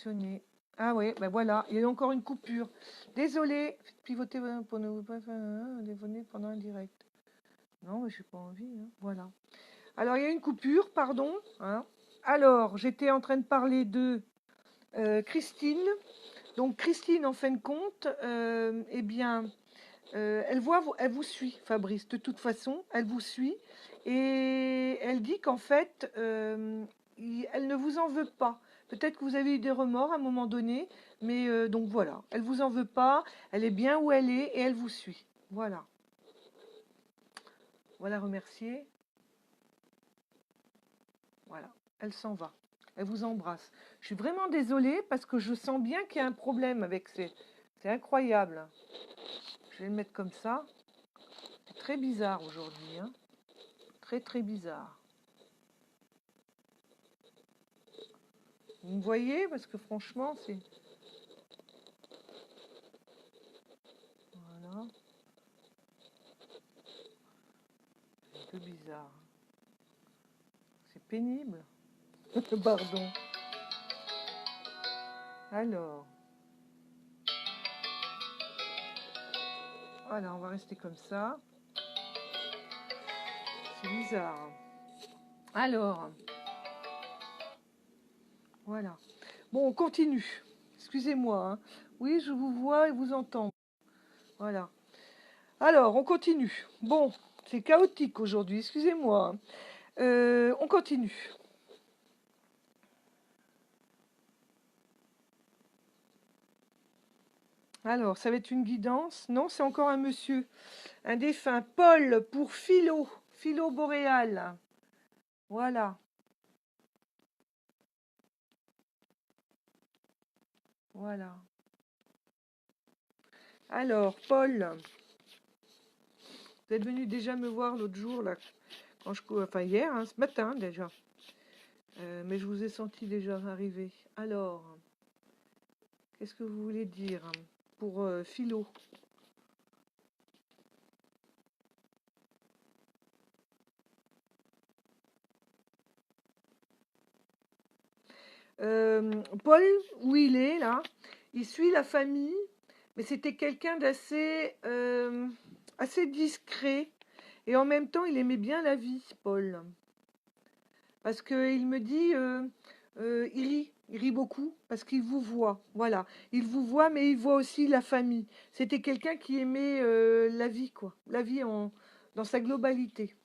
Tenez. Ah oui, ben voilà, il y a eu encore une coupure. Désolé, pivoter pour ne pas téléphoner pendant un direct. Non, mais j'ai pas envie, hein. Voilà. Alors, il y a une coupure, pardon, hein. Alors, j'étais en train de parler de Christine. Donc, Christine, en fin de compte, eh bien, elle vous suit, Fabrice, de toute façon, elle vous suit. Et elle dit qu'en fait, elle ne vous en veut pas. Peut-être que vous avez eu des remords à un moment donné, mais donc voilà, elle vous en veut pas, elle est bien où elle est et elle vous suit. Voilà. Voilà, remercier. Voilà, elle s'en va. Elle vous embrasse. Je suis vraiment désolée parce que je sens bien qu'il y a un problème avec ces. C'est incroyable. Je vais le mettre comme ça. C'est très bizarre aujourd'hui, hein. Très très bizarre. Vous me voyez? Parce que franchement, c'est. Voilà. C'est un peu bizarre. C'est pénible. Pardon. Alors. Voilà, on va rester comme ça. C'est bizarre. Alors. Voilà. Bon, on continue. Excusez-moi, hein. Oui, je vous vois et vous entends. Voilà. Alors, on continue. Bon, c'est chaotique aujourd'hui, excusez-moi, hein. On continue. Alors, ça va être une guidance. Non, c'est encore un monsieur. Un défunt. Paul pour Philo. Philo boréal. Voilà. Voilà. Alors, Paul, vous êtes venu déjà me voir l'autre jour, là, quand enfin hier, hein, ce matin déjà. Mais je vous ai senti déjà arriver. Alors, qu'est-ce que vous voulez dire pour Philo? Paul, où il est là, il suit la famille, mais c'était quelqu'un d'assez assez discret. Et en même temps, il aimait bien la vie, Paul. Parce qu'il me dit, il rit beaucoup, parce qu'il vous voit. Voilà. Il vous voit, mais il voit aussi la famille. C'était quelqu'un qui aimait la vie, quoi. La vie dans sa globalité.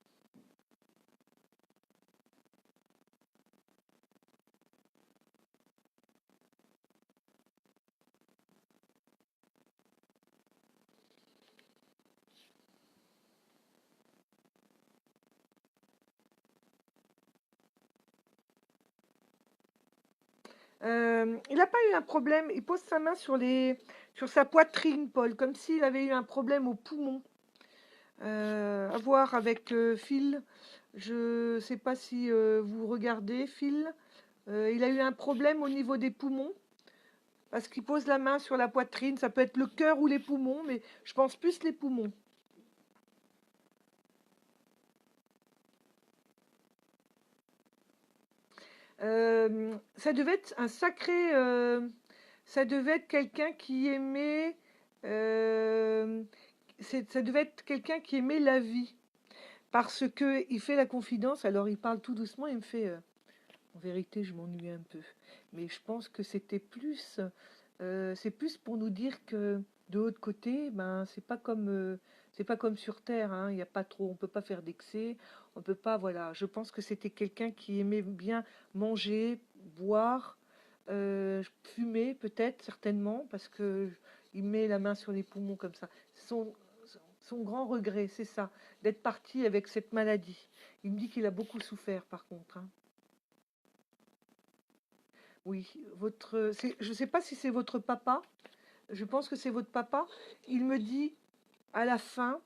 Il n'a pas eu un problème. Il pose sa main sur sa poitrine, Paul, comme s'il avait eu un problème au poumon. À voir avec Phil. Je ne sais pas si vous regardez Phil. Il a eu un problème au niveau des poumons parce qu'il pose la main sur la poitrine. Ça peut être le cœur ou les poumons, mais je pense plus les poumons. Ça devait être un sacré. Ça devait être quelqu'un qui aimait. euh, Ça devait être quelqu'un qui aimait la vie. Parce que il fait la confidence, alors il parle tout doucement, il me fait en vérité, je m'ennuie un peu. Mais je pense que c'était plus c'est plus pour nous dire que de l'autre côté, ben c'est pas comme sur Terre, hein, il y a pas trop, on peut pas faire d'excès, on peut pas, voilà. Je pense que c'était quelqu'un qui aimait bien manger, boire, fumer peut-être certainement parce que il met la main sur les poumons comme ça. Son grand regret, c'est ça, d'être parti avec cette maladie. Il me dit qu'il a beaucoup souffert par contre, hein. Oui, je ne sais pas si c'est votre papa. Je pense que c'est votre papa. Il me dit à la fin,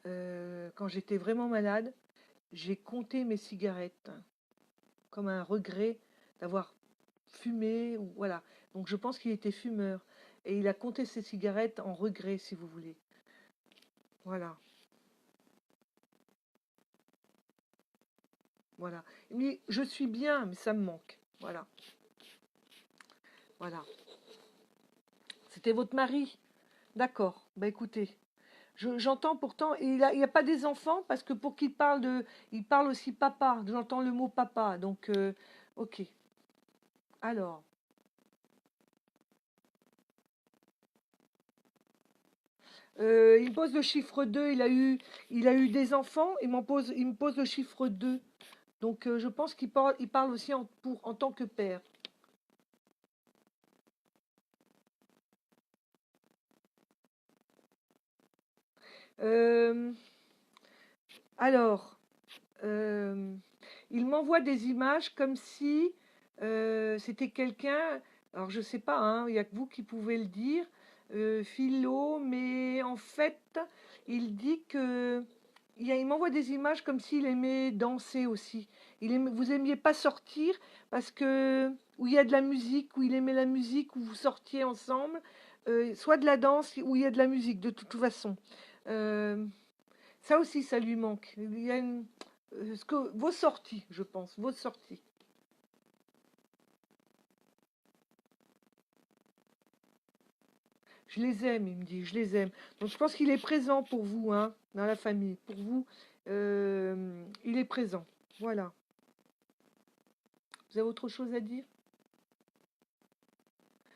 quand j'étais vraiment malade, j'ai compté mes cigarettes comme un regret d'avoir fumé ou voilà. Donc je pense qu'il était fumeur et il a compté ses cigarettes en regret, si vous voulez. Voilà, voilà. Mais je suis bien, mais ça me manque. Voilà. Voilà. C'était votre mari. D'accord. Bah écoutez, j'entends pourtant, il a pas des enfants parce que pour qu'il parle il parle aussi papa. J'entends le mot papa. Donc, ok. Alors, il me pose le chiffre 2. Il a eu des enfants. Il me pose le chiffre 2. Donc, je pense il parle aussi en tant que père. Euh, alors, euh, il m'envoie des images comme si c'était quelqu'un. Alors, je sais pas, hein, il n'y a que vous qui pouvez le dire, Philo, mais en fait, il dit que. Il m'envoie des images comme s'il aimait danser aussi. Vous aimiez pas sortir parce que. Où il y a de la musique, où il aimait la musique, où vous sortiez ensemble, soit de la danse, où il y a de la musique, de toute façon. Euh, Ça aussi, ça lui manque. Il y a vos sorties, je pense, vos sorties. Je les aime, il me dit, je les aime. Donc je pense qu'il est présent pour vous, hein, dans la famille. Pour vous, il est présent. Voilà. Vous avez autre chose à dire?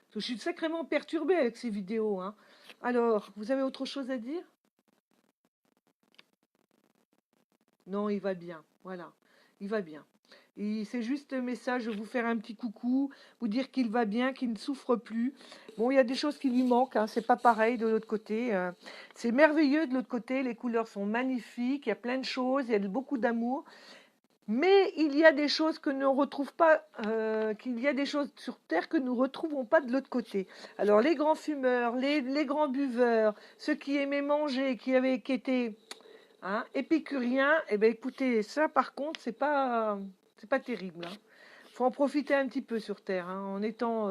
Parce que je suis sacrément perturbée avec ces vidéos, hein. Alors, vous avez autre chose à dire? Non, il va bien. Voilà. Il va bien. C'est juste un message, vous faire un petit coucou, vous dire qu'il va bien, qu'il ne souffre plus. Bon, il y a des choses qui lui manquent, hein, c'est pas pareil de l'autre côté. C'est merveilleux de l'autre côté, les couleurs sont magnifiques, il y a plein de choses, il y a beaucoup d'amour. Mais il y a des choses que nous ne retrouve pas, qu'il y a des choses sur Terre que nous ne retrouvons pas de l'autre côté. Alors les grands fumeurs, les grands buveurs, ceux qui aimaient manger, qui étaient hein, épicurien, eh ben écoutez, ça par contre, c'est pas terrible. Hein. Faut en profiter un petit peu sur Terre, hein, en étant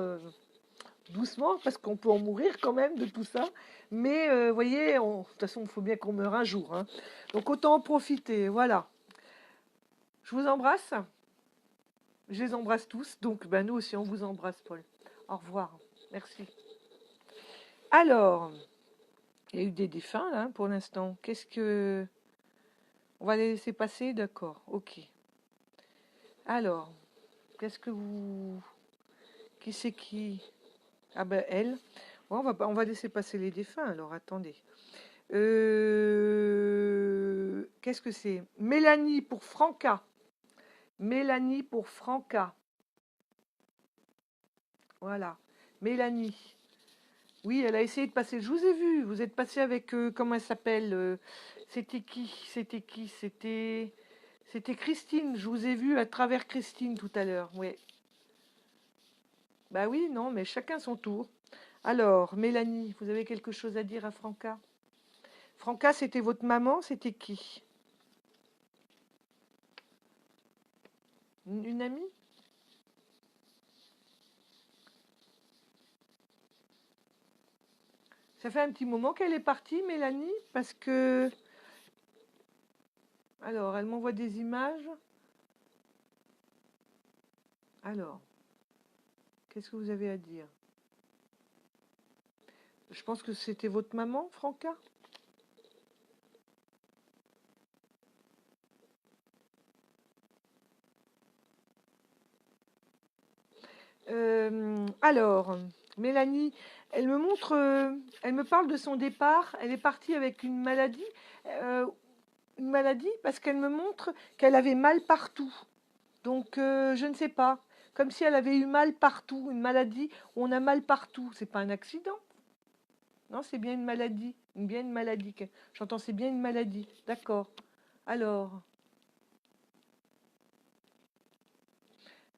doucement, parce qu'on peut en mourir quand même de tout ça. Mais vous voyez, de toute façon, il faut bien qu'on meure un jour. Hein. Donc autant en profiter, voilà. Je vous embrasse. Je les embrasse tous. Donc ben, nous aussi, on vous embrasse, Paul. Au revoir. Merci. Alors, il y a eu des défunts là pour l'instant. Qu'est-ce que... On va les laisser passer, d'accord. Ok. Alors, qu'est-ce que vous... Qui c'est qui? Ah ben elle. Bon, on va laisser passer les défunts alors, attendez. Qu'est-ce que c'est? Mélanie pour Franca. Mélanie pour Franca. Voilà. Mélanie. Oui, elle a essayé de passer. Je vous ai vu. Vous êtes passé avec, comment elle s'appelle c'était qui? C'était qui? C'était Christine. Je vous ai vu à travers Christine tout à l'heure. Oui. Bah oui, non, mais chacun son tour. Alors, Mélanie, vous avez quelque chose à dire à Franca? Franca, c'était votre maman, c'était qui? Une amie? Ça fait un petit moment qu'elle est partie, Mélanie, parce que... Alors, elle m'envoie des images. Alors, qu'est-ce que vous avez à dire? Je pense que c'était votre maman, Franca? Alors, Mélanie, elle me montre, elle me parle de son départ. Elle est partie avec euh, une maladie parce qu'elle me montre qu'elle avait mal partout. Donc, je ne sais pas. Comme si elle avait eu mal partout, une maladie où on a mal partout. C'est pas un accident. Non, c'est bien une maladie. Bien une maladie. J'entends, c'est bien une maladie. D'accord. Alors,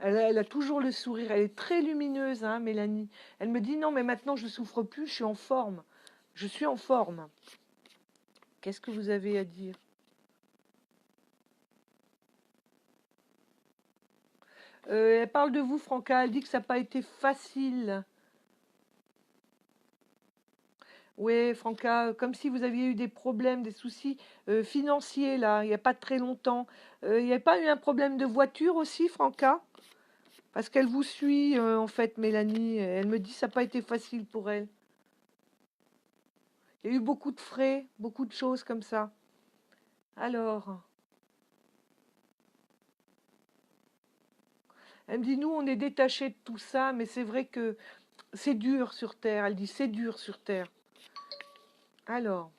elle a toujours le sourire. Elle est très lumineuse, hein, Mélanie. Elle me dit non, mais maintenant je ne souffre plus, je suis en forme. Je suis en forme. Qu'est-ce que vous avez à dire? Elle parle de vous, Franca. Elle dit que ça n'a pas été facile. Oui, Franca, comme si vous aviez eu des problèmes, des soucis financiers, là, il n'y a pas très longtemps. Il n'y a pas eu un problème de voiture aussi, Franca? Parce qu'elle vous suit, en fait, Mélanie. Elle me dit que ça n'a pas été facile pour elle. Il y a eu beaucoup de frais, beaucoup de choses comme ça. Alors, elle me dit, nous, on est détachés de tout ça, mais c'est vrai que c'est dur sur Terre. Elle dit, c'est dur sur Terre. Alors,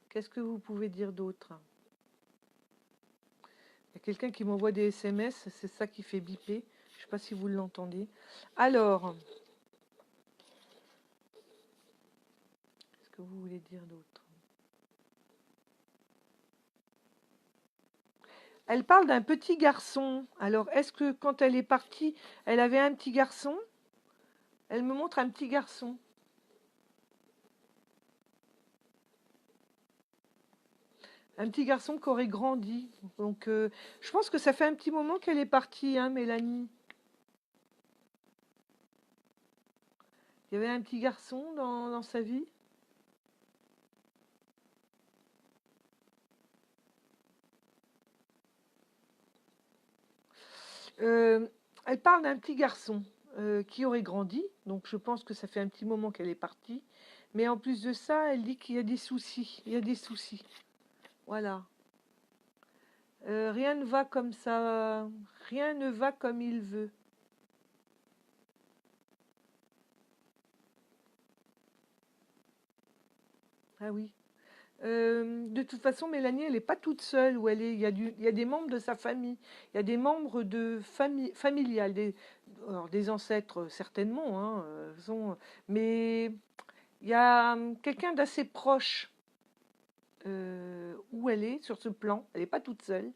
qu'est-ce que vous pouvez dire d'autre? Il y a quelqu'un qui m'envoie des SMS, c'est ça qui fait biper. Je ne sais pas si vous l'entendez. Alors, qu'est-ce que vous voulez dire d'autre? Elle parle d'un petit garçon. Alors, est-ce que quand elle est partie, elle avait un petit garçon? Elle me montre un petit garçon. Un petit garçon qui aurait grandi. Donc, je pense que ça fait un petit moment qu'elle est partie, hein, Mélanie. Il y avait un petit garçon dans sa vie. Euh, Elle parle d'un petit garçon qui aurait grandi. Donc, je pense que ça fait un petit moment qu'elle est partie. Mais en plus de ça, elle dit qu'il y a des soucis. Il y a des soucis. Voilà. Rien ne va comme ça. Rien ne va comme il veut. Ah oui. De toute façon, Mélanie, elle n'est pas toute seule où elle est. Il y a des membres de sa famille. Il y a des membres de famille familiale, alors, des ancêtres certainement, hein, mais il y a quelqu'un d'assez proche où elle est sur ce plan. Elle n'est pas toute seule.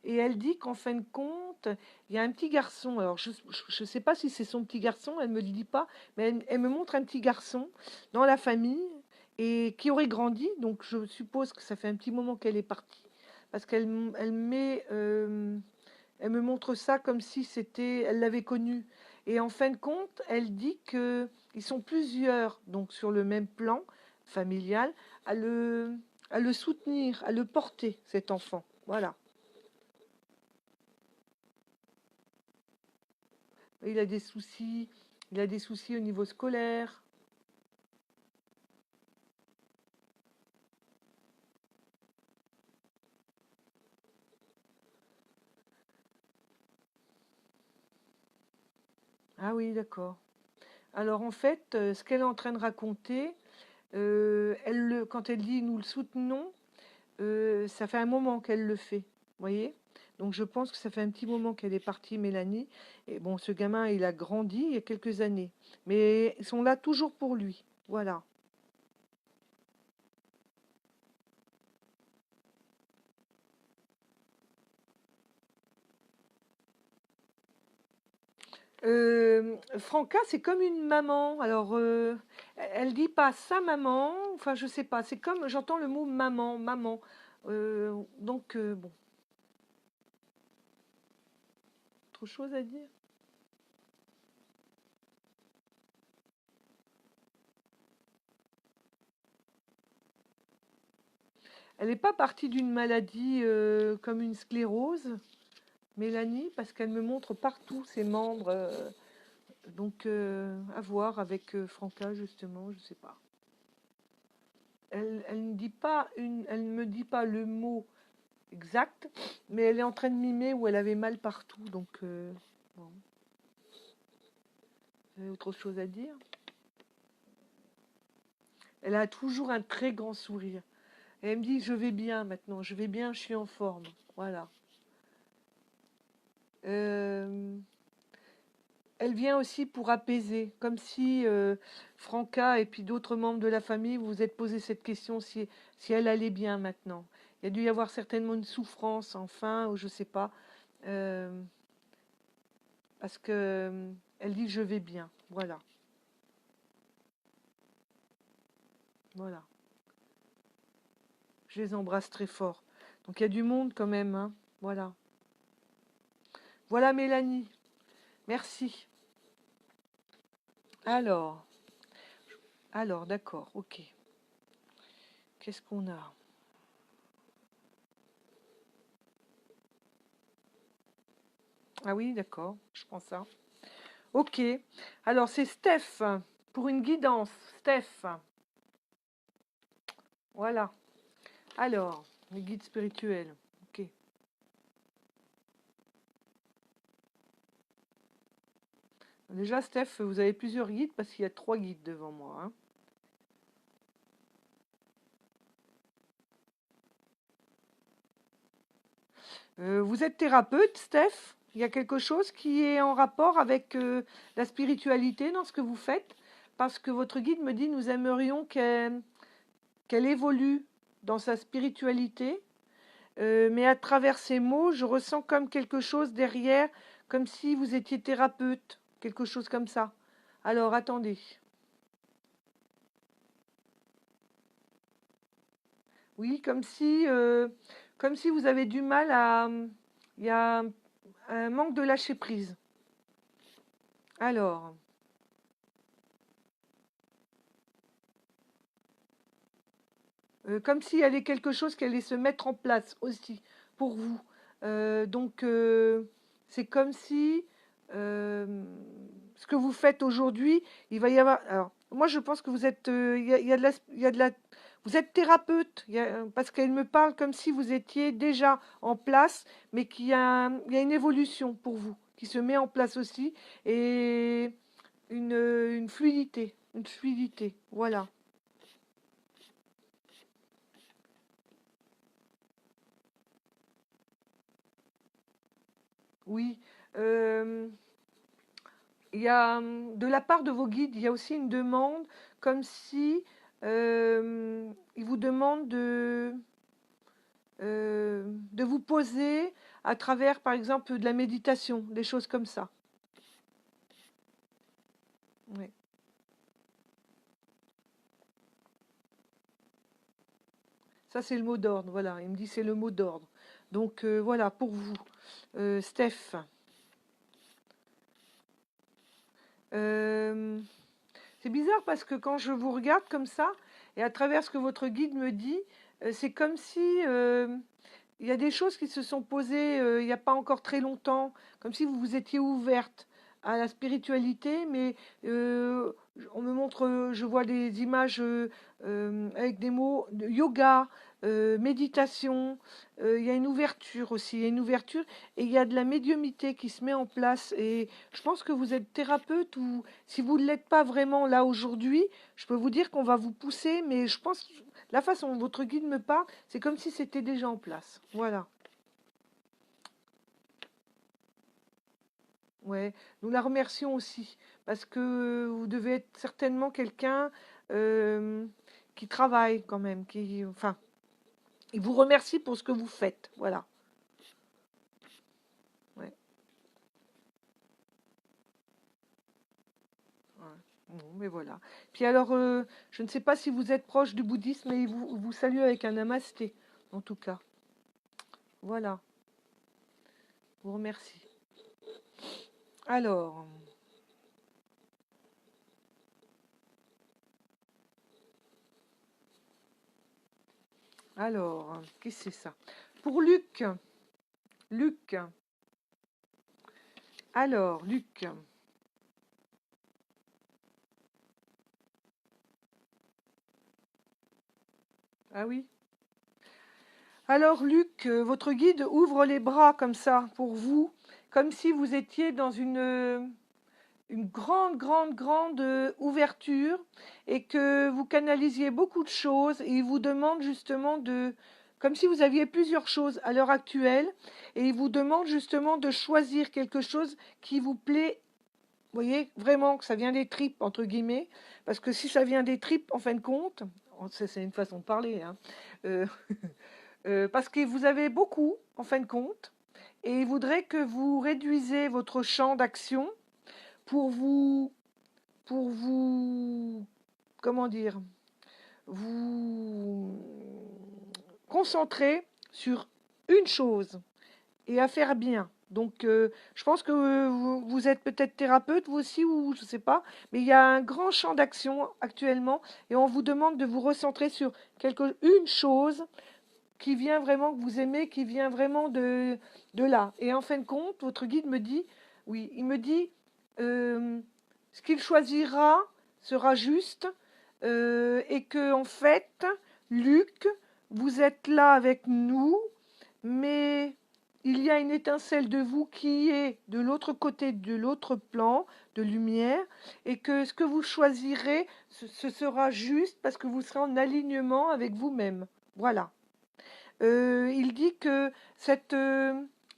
Et elle dit qu'en fin de compte, il y a un petit garçon. Alors, je ne sais pas si c'est son petit garçon, elle ne me le dit pas, mais elle me montre un petit garçon dans la famille et qui aurait grandi. Donc, je suppose que ça fait un petit moment qu'elle est partie. Parce elle me montre ça comme si elle l'avait connu. Et en fin de compte, elle dit que ils sont plusieurs, donc sur le même plan familial, à le, à le soutenir, à le porter, cet enfant. Voilà. Il a des soucis, il a des soucis au niveau scolaire. Ah oui, d'accord. Alors en fait, ce qu'elle est en train de raconter, quand elle dit nous le soutenons, ça fait un moment qu'elle le fait. Vous voyez? Donc je pense que ça fait un petit moment qu'elle est partie, Mélanie. Et bon, ce gamin, il a grandi il y a quelques années. Mais ils sont là toujours pour lui. Voilà. Franca, c'est comme une maman. Alors, elle dit pas sa maman. Enfin, je sais pas. C'est comme, j'entends le mot maman, maman. Donc, bon, autre chose à dire? Elle n'est pas partie d'une maladie comme une sclérose, Mélanie, parce qu'elle me montre partout ses membres. Donc, à voir avec Franca, justement, je sais pas. Elle ne me dit pas le mot exact, mais elle est en train de mimer où elle avait mal partout. Donc, bon, vous avez autre chose à dire? Elle a toujours un très grand sourire. Et elle me dit, je vais bien maintenant, je vais bien, je suis en forme. Voilà. Euh, Elle vient aussi pour apaiser, comme si Franca et puis d'autres membres de la famille vous vous êtes posé cette question si elle allait bien maintenant. Il y a dû y avoir certainement une souffrance, enfin, ou je sais pas, euh, parce que elle dit je vais bien. Voilà, voilà. Je les embrasse très fort. Donc il y a du monde quand même, hein. Voilà. Voilà Mélanie. Merci. Alors. Alors, d'accord, ok. Qu'est-ce qu'on a? Ah oui, d'accord, je prends ça. Ok. Alors, c'est Steph pour une guidance. Steph, voilà. Alors, les guides spirituels. Ok. Déjà, Steph, vous avez plusieurs guides parce qu'il y a trois guides devant moi, hein. Vous êtes thérapeute, Steph? Il y a quelque chose qui est en rapport avec la spiritualité dans ce que vous faites? Parce que votre guide me dit, nous aimerions qu'elle évolue dans sa spiritualité, mais à travers ces mots, je ressens comme quelque chose derrière, comme si vous étiez thérapeute, quelque chose comme ça. Alors, attendez. Oui, comme si vous avez du mal à... Il y a un manque de lâcher prise. Alors, comme s'il y avait quelque chose qui allait se mettre en place aussi pour vous. Donc, c'est comme si ce que vous faites aujourd'hui, il va y avoir. Alors, moi, je pense que vous êtes, il y a de la, il y a de la, vous êtes thérapeute, parce qu'elle me parle comme si vous étiez déjà en place, mais il y a une évolution pour vous qui se met en place aussi et une fluidité, voilà. Oui. Euh, Il y a, de la part de vos guides, il y a aussi une demande, comme si ils vous demandent de vous poser à travers, par exemple, de la méditation, des choses comme ça. Ouais. Ça, c'est le mot d'ordre, voilà. Il me dit c'est le mot d'ordre. Donc voilà, pour vous, Steph. Euh, c'est bizarre parce que quand je vous regarde comme ça, et à travers ce que votre guide me dit, c'est comme si il y a des choses qui se sont posées il n'y a pas encore très longtemps, comme si vous vous étiez ouverte à la spiritualité, mais euh, on me montre, je vois des images avec des mots de yoga, méditation, il y a une ouverture aussi, il y a une ouverture et il y a de la médiumité qui se met en place. Et je pense que vous êtes thérapeute ou si vous ne l'êtes pas vraiment là aujourd'hui, je peux vous dire qu'on va vous pousser, mais je pense la façon dont votre guide me parle, c'est comme si c'était déjà en place. Voilà. Ouais. Nous la remercions aussi parce que vous devez être certainement quelqu'un euh, qui travaille quand même, enfin, il vous remercie pour ce que vous faites. Voilà. Ouais. Ouais. Bon, mais voilà. Puis alors, je ne sais pas si vous êtes proche du bouddhisme, mais il vous salue avec un namasté, en tout cas. Voilà. Je vous remercie. Alors, qu'est-ce que c'est ça? Pour Luc, Luc, Luc. Ah oui. Alors, Luc, votre guide ouvre les bras comme ça pour vous, comme si vous étiez dans une grande, grande, grande ouverture et que vous canalisiez beaucoup de choses et il vous demande justement comme si vous aviez plusieurs choses à l'heure actuelle et il vous demande justement de choisir quelque chose qui vous plaît. Vous voyez, vraiment que ça vient des tripes, entre guillemets, parce que si ça vient des tripes, en fin de compte, c'est une façon de parler, hein, euh, parce que vous avez beaucoup, en fin de compte, et il voudrait que vous réduisez votre champ d'action pour vous, pour vous, comment dire, vous concentrer sur une chose et à faire bien. Donc, je pense que vous êtes peut-être thérapeute, vous aussi, ou je ne sais pas, mais il y a un grand champ d'action actuellement et on vous demande de vous recentrer sur une chose qui vient vraiment, que vous aimez, qui vient vraiment de là. Et en fin de compte, votre guide me dit, oui, il me dit, euh, ce qu'il choisira sera juste et que, en fait, Luc, vous êtes là avec nous, mais il y a une étincelle de vous qui est de l'autre côté, de l'autre plan de lumière, et que ce que vous choisirez, ce sera juste parce que vous serez en alignement avec vous-même. Voilà. Il dit que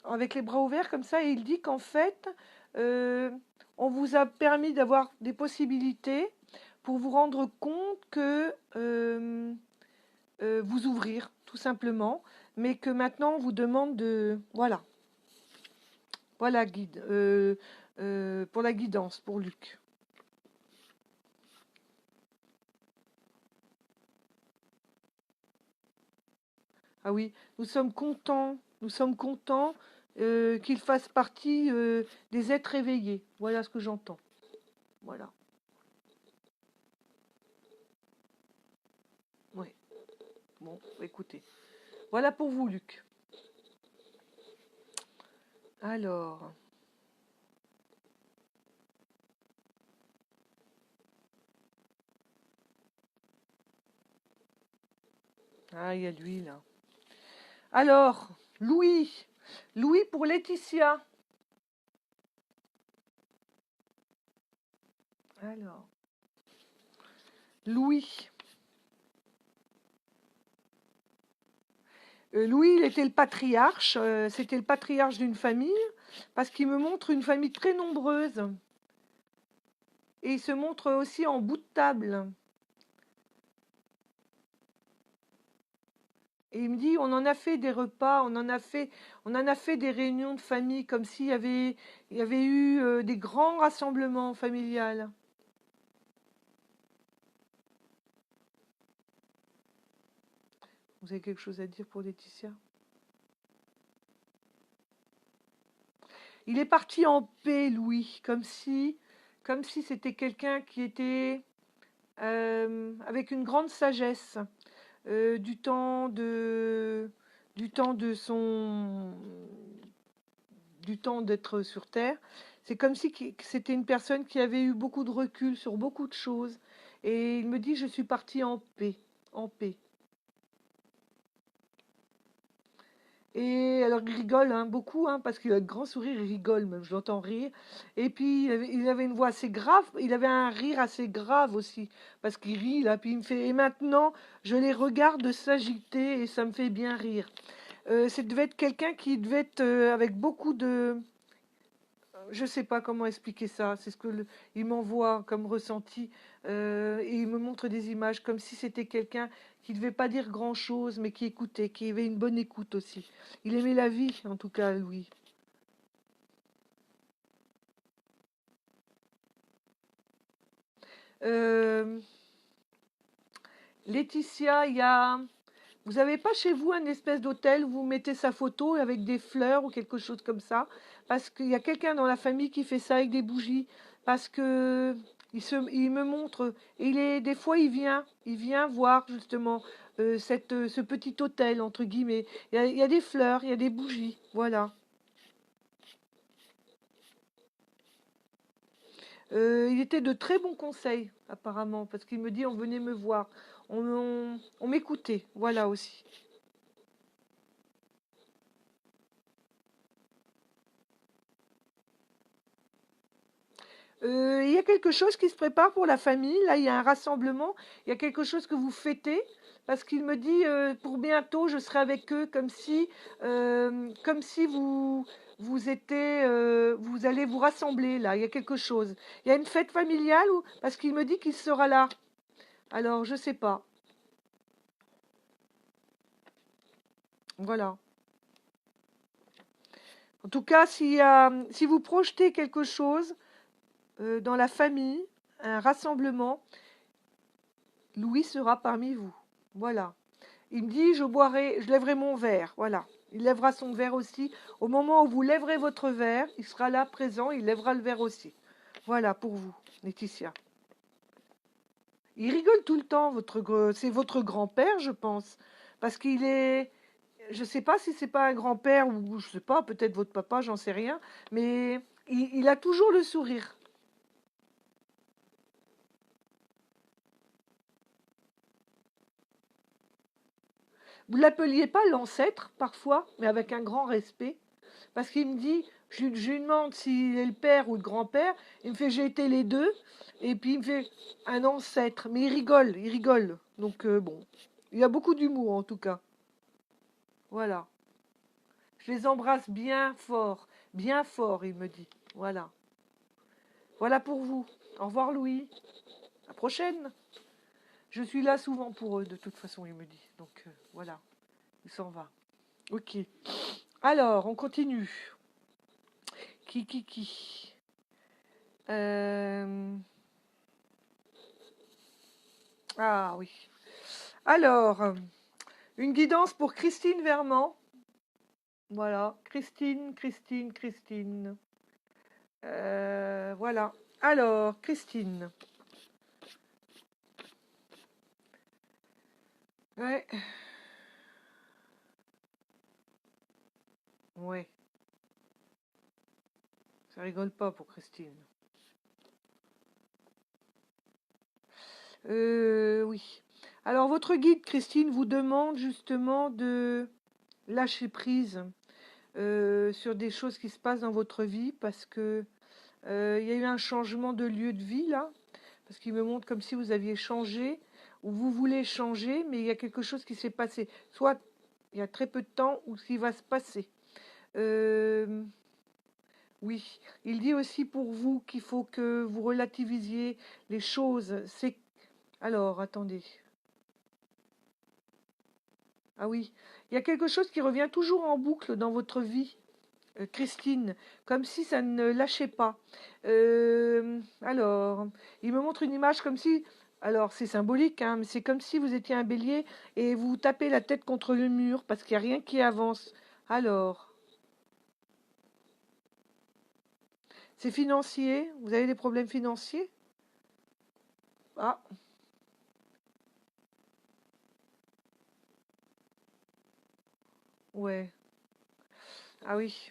avec les bras ouverts comme ça, il dit qu'en fait, euh, on vous a permis d'avoir des possibilités pour vous rendre compte que vous ouvrir, tout simplement, mais que maintenant on vous demande de, voilà, voilà guide, pour la guidance, pour Luc. Ah oui, nous sommes contents qu'il fasse partie des êtres éveillés. Voilà ce que j'entends. Voilà. Oui. Bon, écoutez. Voilà pour vous, Luc. Alors, ah, il y a lui là. Alors, Louis. Louis pour Laetitia. Alors, Louis. Louis, il était le patriarche. C'était le patriarche d'une famille parce qu'il me montre une famille très nombreuse. Et il se montre aussi en bout de table. Et il me dit, on en a fait des repas, on en a fait des réunions de famille, comme il y avait eu des grands rassemblements familiales. Vous avez quelque chose à dire pour Laetitia? Il est parti en paix, Louis, comme si c'était quelqu'un qui était avec une grande sagesse euh, du temps de, du temps de son, du temps d'être sur Terre. C'est comme si c'était une personne qui avait eu beaucoup de recul sur beaucoup de choses. Et il me dit, je suis parti en paix, en paix. Et alors il rigole hein, beaucoup, hein, parce qu'il a un grand sourire, il rigole même, je l'entends rire. Et puis il avait une voix assez grave, il avait un rire assez grave aussi, parce qu'il rit là, puis il me fait, et maintenant je les regarde s'agiter et ça me fait bien rire. Ça devait être quelqu'un qui devait être avec beaucoup de, je sais pas comment expliquer ça, c'est ce que il m'envoie comme ressenti et il me montre des images comme si c'était quelqu'un qui devait pas dire grand-chose mais qui écoutait, qui avait une bonne écoute aussi. Il aimait la vie en tout cas, Louis. Euh, Laetitia, vous avez pas chez vous un espèce d'hôtel où vous mettez sa photo avec des fleurs ou quelque chose comme ça? Parce qu'il y a quelqu'un dans la famille qui fait ça avec des bougies. Parce que il me montre, et des fois il vient voir justement ce petit hôtel entre guillemets. Il y a des fleurs, il y a des bougies, voilà. Il était de très bons conseils apparemment, parce qu'il me dit on venait me voir, on m'écoutait, voilà aussi. Il y a quelque chose qui se prépare pour la famille. Là, il y a un rassemblement. Il y a quelque chose que vous fêtez. Parce qu'il me dit, pour bientôt, je serai avec eux comme si vous allez vous rassembler là. Il y a quelque chose. Il y a une fête familiale parce qu'il me dit qu'il sera là. Alors, je sais pas. Voilà. En tout cas, si vous projetez quelque chose dans la famille, un rassemblement, Louis sera parmi vous. Voilà. Il me dit, je lèverai mon verre. Voilà. Il lèvera son verre aussi. Au moment où vous lèverez votre verre, il sera là présent, il lèvera le verre aussi. Voilà pour vous, Laetitia. Il rigole tout le temps, c'est votre grand-père, je pense. Parce qu'il est. Je sais pas si c'est pas un grand-père ou je sais pas, peut-être votre papa, j'en sais rien. Mais il a toujours le sourire. Vous l'appeliez pas l'ancêtre, parfois, mais avec un grand respect. Parce qu'il me dit, je lui demande s'il est le père ou le grand-père. Il me fait, j'ai été les deux. Et puis il me fait un ancêtre. Mais il rigole, il rigole. Donc bon, il y a beaucoup d'humour en tout cas. Voilà. Je les embrasse bien fort, il me dit. Voilà. Voilà pour vous. Au revoir Louis. À la prochaine. Je suis là souvent pour eux, de toute façon, il me dit. Donc voilà, il s'en va. Ok. Alors, on continue. Qui Euh, Ah oui. Alors, une guidance pour Christine Vermand. Voilà. Christine. Voilà. Alors, Christine. Ouais. Ouais. Ça rigole pas pour Christine. Oui. Alors, votre guide, Christine, vous demande justement de lâcher prise sur des choses qui se passent dans votre vie parce que il y a eu un changement de lieu de vie là, parce qu'il me montre comme si vous aviez changé ou vous voulez changer, mais il y a quelque chose qui s'est passé. Soit il y a très peu de temps ou ce qui va se passer. Euh, oui, il dit aussi pour vous qu'il faut que vous relativisiez les choses. C'est alors attendez. Ah oui, il y a quelque chose qui revient toujours en boucle dans votre vie. Christine, comme si ça ne lâchait pas. Alors, il me montre une image comme si, alors c'est symbolique, hein, mais c'est comme si vous étiez un bélier et vous tapez la tête contre le mur parce qu'il n'y a rien qui avance. Alors, c'est financier, vous avez des problèmes financiers? Ah, ouais, ah oui.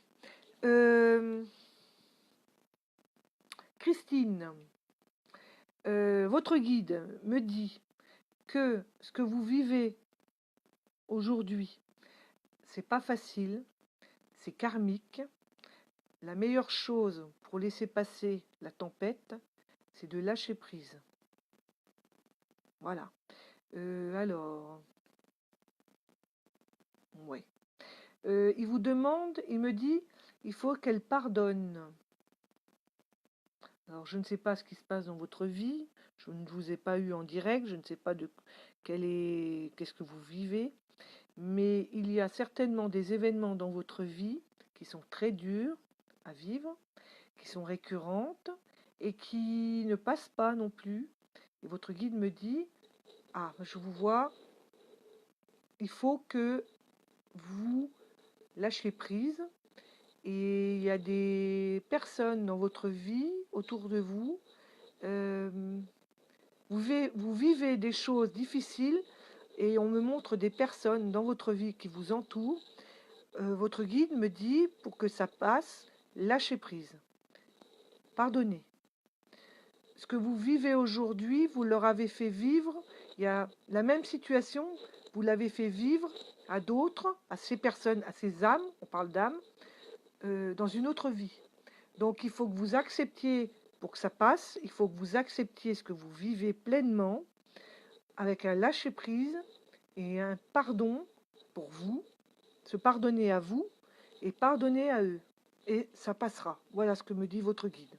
Euh, Christine, votre guide me dit que ce que vous vivez aujourd'hui, c'est pas facile, c'est karmique. La meilleure chose pour laisser passer la tempête, c'est de lâcher prise. Voilà. Alors, ouais. Il vous demande, il me dit, il faut qu'elle pardonne. Alors, je ne sais pas ce qui se passe dans votre vie. Je ne vous ai pas eu en direct. Je ne sais pas qu'est-ce que vous vivez. Mais il y a certainement des événements dans votre vie qui sont très durs à vivre, qui sont récurrentes et qui ne passent pas non plus. Et votre guide me dit, ah, je vous vois, il faut que vous lâchiez prise. Et il y a des personnes dans votre vie, autour de vous, euh, vous vivez des choses difficiles et on me montre des personnes dans votre vie qui vous entourent. Votre guide me dit, pour que ça passe, lâchez prise, pardonnez. Ce que vous vivez aujourd'hui, vous leur avez fait vivre, il y a la même situation, vous l'avez fait vivre à d'autres, à ces personnes, à ces âmes, on parle d'âmes, dans une autre vie. Donc il faut que vous acceptiez, pour que ça passe, il faut que vous acceptiez ce que vous vivez pleinement, avec un lâcher-prise et un pardon pour vous, se pardonner à vous et pardonner à eux. Et ça passera. Voilà ce que me dit votre guide.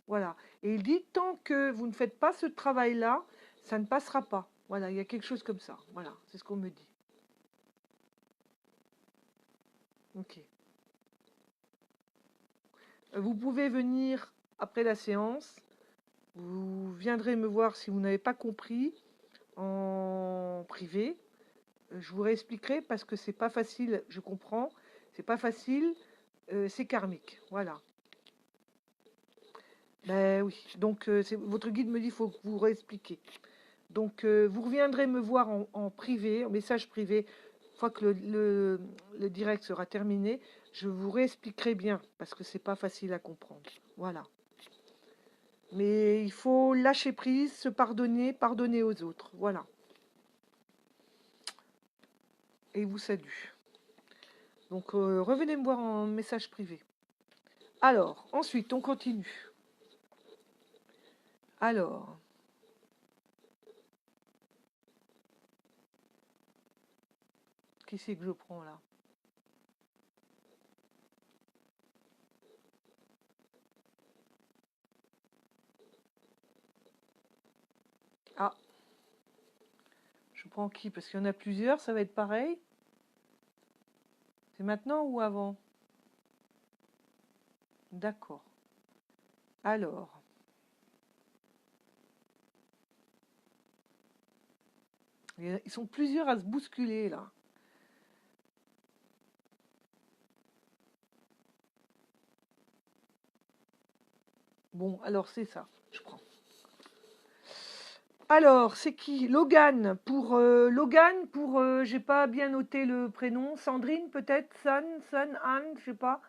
Voilà. Et il dit, tant que vous ne faites pas ce travail-là, ça ne passera pas. Voilà, il y a quelque chose comme ça. Voilà, c'est ce qu'on me dit. Ok. Vous pouvez venir après la séance. Vous viendrez me voir si vous n'avez pas compris en privé. Je vous réexpliquerai parce que c'est pas facile, je comprends. C'est pas facile, c'est karmique. Voilà. Ben oui. Donc votre guide me dit faut que vous réexpliquez. Donc vous reviendrez me voir en privé, en message privé, une fois que le direct sera terminé. Je vous réexpliquerai bien parce que c'est pas facile à comprendre. Voilà. Mais il faut lâcher prise, se pardonner, pardonner aux autres. Voilà. Et vous salue. Donc revenez me voir en message privé. Alors, ensuite, on continue. Alors, qui c'est que je prends là? Ah, je prends qui? Parce qu'il y en a plusieurs, ça va être pareil. C'est maintenant ou avant? D'accord. Alors, ils sont plusieurs à se bousculer là. Bon, alors c'est ça, je prends. Alors, c'est qui? Logan pour j'ai pas bien noté le prénom. Sandrine peut-être? Son, Anne, je sais pas.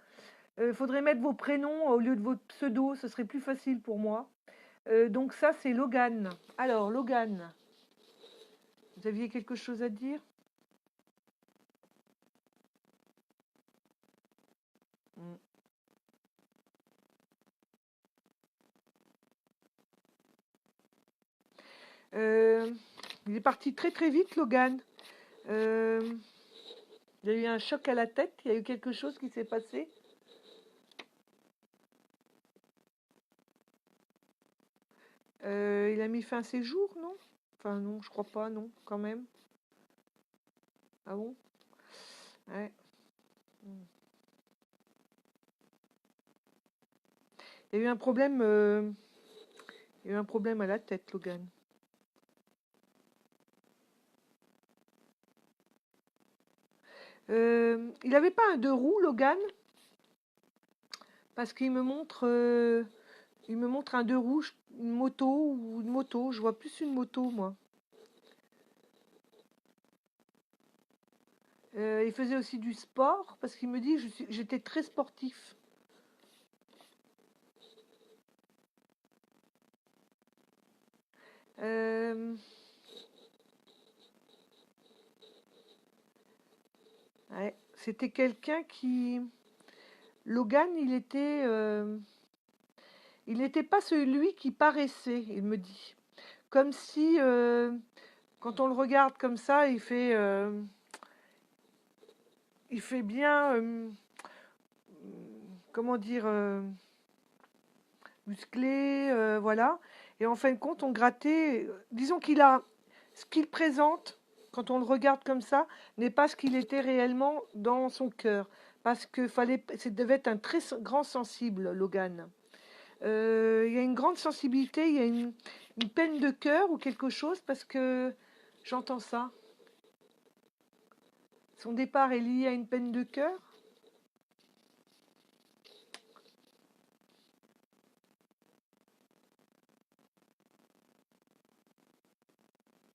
Faudrait mettre vos prénoms au lieu de votre pseudo, ce serait plus facile pour moi. Donc ça, c'est Logan. Alors, Logan, vous aviez quelque chose à dire? Mm. Euh, il est parti très très vite, Logan. Euh, il y a eu un choc à la tête, il y a eu quelque chose qui s'est passé. Il a mis fin à ses jours, non? Enfin non, je crois pas, non, quand même. Ah bon? Ouais. Mm. Il y a eu un problème, il y a eu un problème à la tête, Logan. Il avait pas un deux roues, Logan? Parce il me montre un deux roues, une moto ou une moto. Je vois plus une moto, moi. Il faisait aussi du sport parce qu'il me dit j'étais très sportif. Euh, ouais, c'était quelqu'un qui, Logan, il n'était pas celui qui paraissait, il me dit. Comme si, quand on le regarde comme ça, il fait bien, comment dire, musclé, voilà. Et en fin de compte, on grattait, disons qu'il a ce qu'il présente quand on le regarde comme ça n'est pas ce qu'il était réellement dans son cœur, parce que ça devait être un très grand sensible, Logan. Il y a une grande sensibilité, il y a une peine de cœur ou quelque chose, parce que j'entends ça. Son départ est lié à une peine de cœur.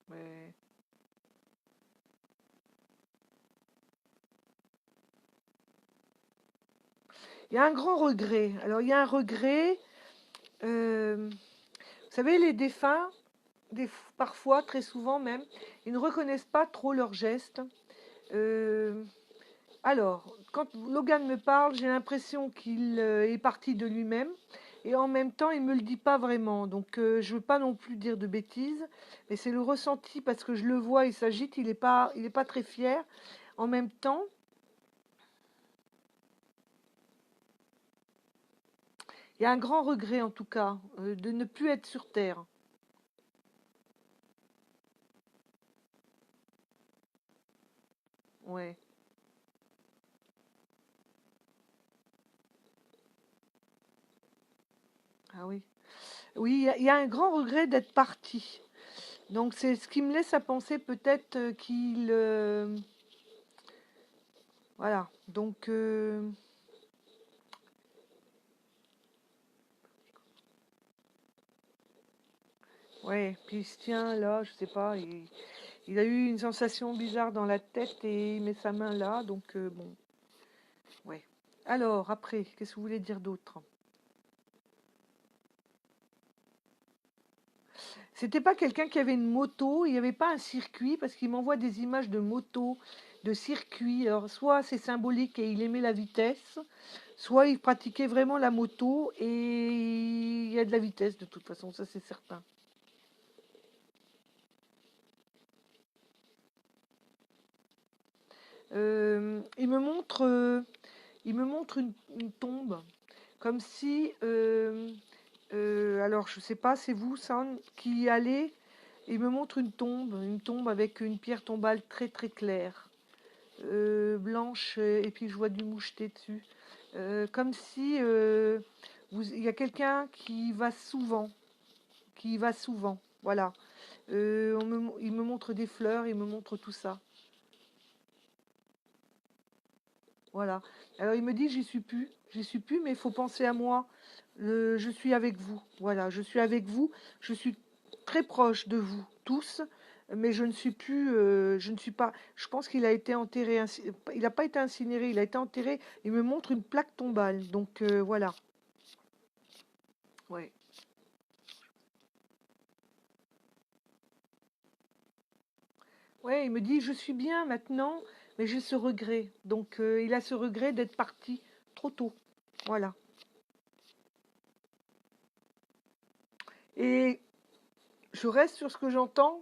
Ouais. Il y a un grand regret. Alors il y a un regret. Vous savez, les défunts, parfois, très souvent même, ils ne reconnaissent pas trop leurs gestes. Euh, alors, quand Logan me parle, j'ai l'impression qu'il est parti de lui-même. Et en même temps, il ne me le dit pas vraiment. Donc, je ne veux pas non plus dire de bêtises. Mais c'est le ressenti parce que je le vois, il s'agite, il est pas très fier. En même temps, il y a un grand regret en tout cas de ne plus être sur Terre. Ouais. Ah oui. Oui, il y a un grand regret d'être parti. Donc c'est ce qui me laisse à penser peut-être qu'il... voilà. Donc... ouais, puis il se tient là, je sais pas, il a eu une sensation bizarre dans la tête et il met sa main là, donc bon, ouais. Alors, après, qu'est-ce que vous voulez dire d'autre? C'était pas quelqu'un qui avait une moto, il n'y avait pas un circuit, parce qu'il m'envoie des images de moto, de circuit. Alors, soit c'est symbolique et il aimait la vitesse, soit il pratiquait vraiment la moto et il y a de la vitesse de toute façon, ça c'est certain. Il me montre une tombe, comme si, alors je sais pas, c'est vous, ça, qui y allez. Il me montre une tombe avec une pierre tombale très très claire, blanche, et puis je vois du moucheté dessus. Comme si il y a quelqu'un qui y va souvent, voilà. Il me montre des fleurs, il me montre tout ça, voilà. Alors il me dit, j'y suis plus, mais il faut penser à moi. Je suis avec vous, voilà, je suis avec vous, je suis très proche de vous tous, mais je ne suis plus, je ne suis pas. Je pense qu'il a été enterré, il n'a pas été incinéré, il a été enterré. Il me montre une plaque tombale, donc voilà. Ouais. Ouais, il me dit, je suis bien maintenant, mais j'ai ce regret. Donc il a ce regret d'être parti trop tôt, voilà. Et je reste sur ce que j'entends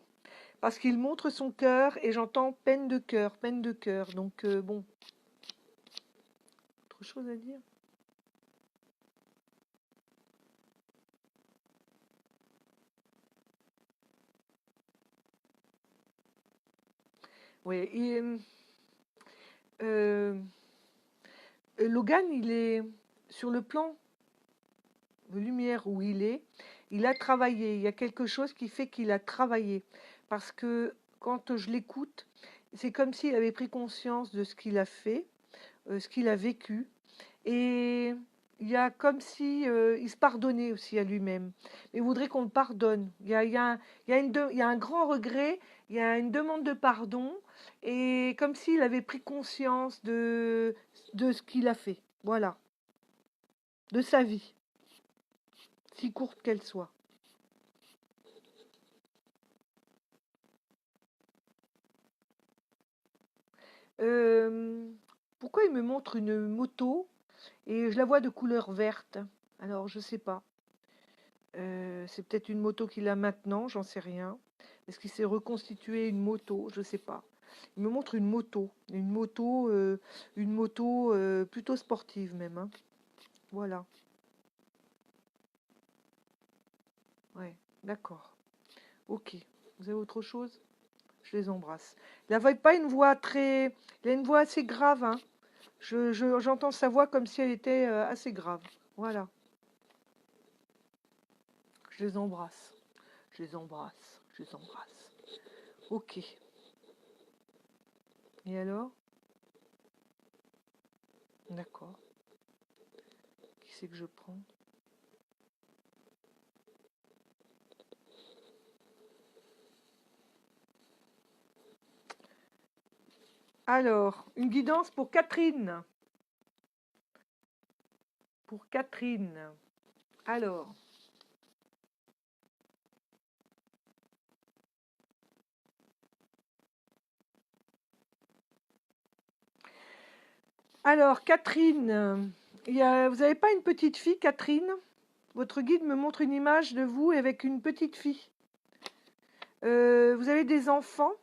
parce qu'il montre son cœur et j'entends peine de cœur, peine de cœur. Donc bon, autre chose à dire? Oui, et euh, Logan, il est sur le plan de lumière où il a travaillé. Il y a quelque chose qui fait qu'il a travaillé. Parce que quand je l'écoute, c'est comme s'il avait pris conscience de ce qu'il a fait, ce qu'il a vécu. Et il y a comme si il se pardonnait aussi à lui-même. Mais il voudrait qu'on le pardonne. Il y a un grand regret, il y a une demande de pardon, et comme s'il avait pris conscience de ce qu'il a fait. Voilà, de sa vie, si courte qu'elle soit. Euh, Pourquoi il me montre une moto et je la vois de couleur verte? Alors, je sais pas. C'est peut-être une moto qu'il a maintenant, j'en sais rien. Est-ce qu'il s'est reconstitué une moto? Je sais pas. Il me montre une moto plutôt sportive même, hein. Voilà. Ouais, d'accord. Ok. Vous avez autre chose? Je les embrasse. Il n'avait pas une voix très. Il a une voix assez grave, hein. J'entends sa voix comme si elle était assez grave. Voilà. Je les embrasse. Je les embrasse. Je les embrasse. Ok. Et alors? D'accord. Qui c'est que je prends? Alors, une guidance pour Catherine. Pour Catherine. Alors, Catherine, vous n'avez pas une petite fille, Catherine? Votre guide me montre une image de vous avec une petite fille. Vous avez des enfants?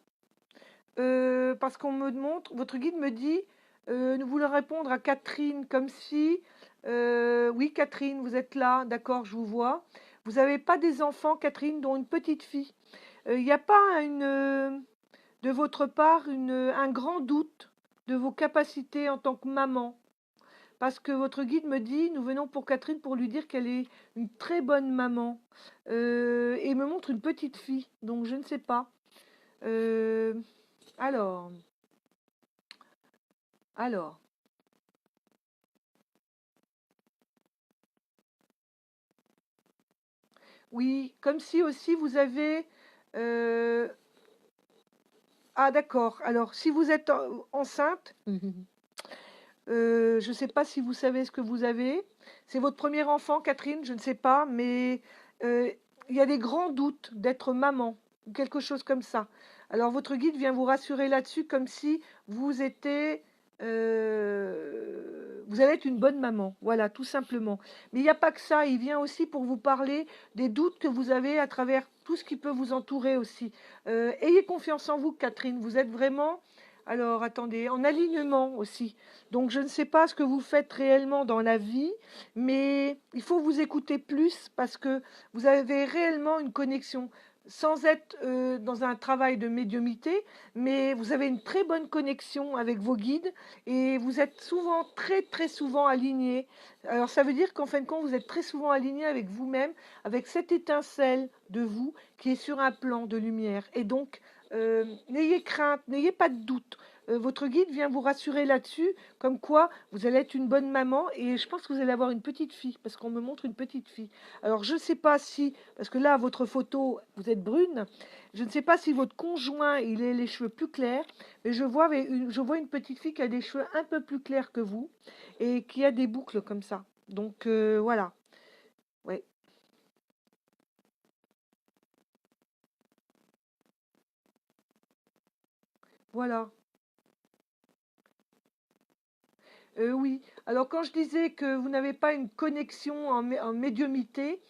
Parce qu'on me montre, votre guide me dit, nous voulons répondre à Catherine comme si, oui, Catherine, vous êtes là, d'accord, je vous vois. Vous n'avez pas des enfants, Catherine, dont une petite fille. Il n'y a pas de votre part un grand doute de vos capacités en tant que maman. parce que votre guide me dit, nous venons pour Catherine pour lui dire qu'elle est une très bonne maman. Et me montre une petite fille, donc je ne sais pas. Euh, alors, alors, oui, comme si aussi vous avez... euh, ah d'accord, alors si vous êtes enceinte, je ne sais pas si vous savez ce que vous avez. C'est votre premier enfant, Catherine, je ne sais pas, mais euh, il y a des grands doutes d'être maman, ou quelque chose comme ça. Alors votre guide vient vous rassurer là-dessus, comme si vous étiez, vous allez être une bonne maman, voilà, tout simplement. Mais il n'y a pas que ça, il vient aussi pour vous parler des doutes que vous avez à travers tout ce qui peut vous entourer aussi. Ayez confiance en vous, Catherine, vous êtes vraiment, alors attendez, en alignement aussi. Donc je ne sais pas ce que vous faites réellement dans la vie, mais il faut vous écouter plus parce que vous avez réellement une connexion sans être dans un travail de médiumité, mais vous avez une très bonne connexion avec vos guides et vous êtes souvent, très très souvent alignés. Alors ça veut dire qu'en fin de compte, vous êtes très souvent aligné avec vous-même, avec cette étincelle de vous qui est sur un plan de lumière. Et donc, n'ayez crainte, n'ayez pas de doute. Votre guide vient vous rassurer là-dessus, comme quoi vous allez être une bonne maman et je pense que vous allez avoir une petite fille, parce qu'on me montre une petite fille. Alors je ne sais pas si, parce que là, votre photo, vous êtes brune, je ne sais pas si votre conjoint, il a les cheveux plus clairs, mais je vois une petite fille qui a des cheveux un peu plus clairs que vous et qui a des boucles comme ça. Donc voilà, ouais, voilà. Oui. Alors quand je disais que vous n'avez pas une connexion en médiumité,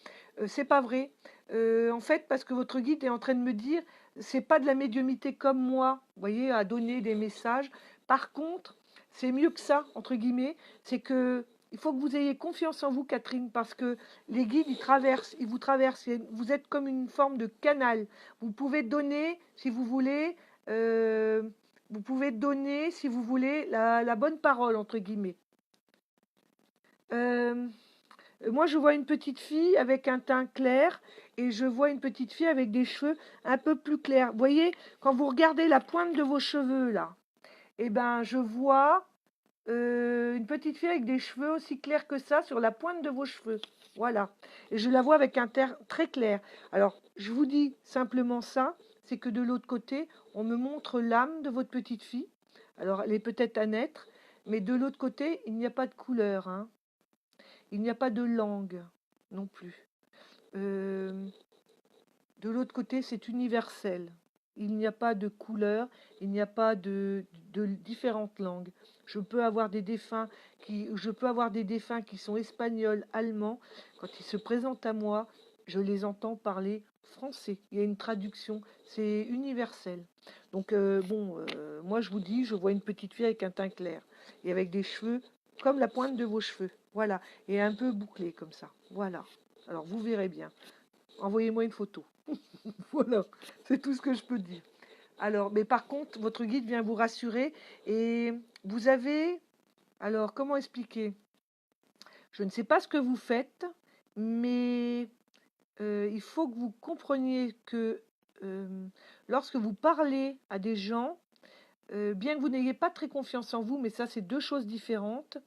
c'est pas vrai. En fait, parce que votre guide est en train de me dire, c'est pas de la médiumité comme moi, vous voyez, à donner des messages. Par contre, c'est mieux que ça, entre guillemets, c'est que il faut que vous ayez confiance en vous, Catherine, parce que les guides, ils vous traversent, vous êtes comme une forme de canal. Vous pouvez donner, si vous voulez, euh, vous pouvez donner, si vous voulez, la bonne parole, entre guillemets. Euh, Moi, je vois une petite fille avec un teint clair et je vois une petite fille avec des cheveux un peu plus clairs. Vous voyez, quand vous regardez la pointe de vos cheveux, là, eh ben, je vois une petite fille avec des cheveux aussi clairs que ça sur la pointe de vos cheveux. Voilà. Et je la vois avec un teint très clair. Alors, je vous dis simplement ça, c'est que de l'autre côté, on me montre l'âme de votre petite fille. Alors, elle est peut-être à naître, mais de l'autre côté, il n'y a pas de couleur, hein. Il n'y a pas de langue non plus. Euh, de l'autre côté, c'est universel. Il n'y a pas de couleur, il n'y a pas de différentes langues. Je peux avoir des défunts qui sont espagnols, allemands. Quand ils se présentent à moi, je les entends parler français. Il y a une traduction, c'est universel. Donc moi je vous dis, je vois une petite fille avec un teint clair et avec des cheveux comme la pointe de vos cheveux. Voilà, et un peu bouclé comme ça. Voilà. Alors vous verrez bien. Envoyez-moi une photo. Voilà, c'est tout ce que je peux dire. Alors, mais par contre, votre guide vient vous rassurer et vous avez, alors comment expliquer? Je ne sais pas ce que vous faites, mais il faut que vous compreniez que euh, lorsque vous parlez à des gens, bien que vous n'ayez pas très confiance en vous, mais ça c'est deux choses différentes,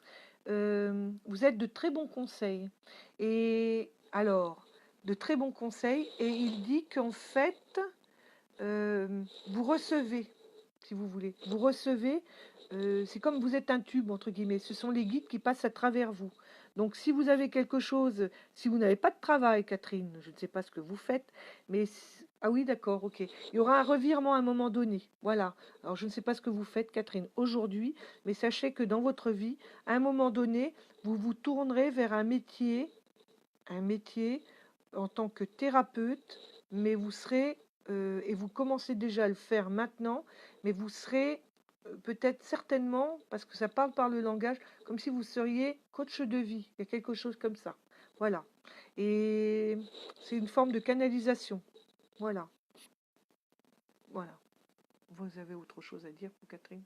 vous êtes de très bons conseils. Et alors, de très bons conseils, et il dit qu'en fait, vous recevez, si vous voulez, vous recevez, c'est comme vous êtes un tube, entre guillemets, ce sont les guides qui passent à travers vous. Donc si vous avez quelque chose, si vous n'avez pas de travail, Catherine, je ne sais pas ce que vous faites, mais... Ah oui, d'accord, ok. Il y aura un revirement à un moment donné. Voilà. Alors je ne sais pas ce que vous faites, Catherine, aujourd'hui, mais sachez que dans votre vie, à un moment donné, vous vous tournerez vers un métier en tant que thérapeute, mais vous serez, et vous commencez déjà à le faire maintenant, mais vous serez peut-être certainement, parce que ça parle par le langage, comme si vous seriez coach de vie. Il y a quelque chose comme ça. Voilà. Et c'est une forme de canalisation. Voilà. Voilà. Vous avez autre chose à dire, vous, Catherine?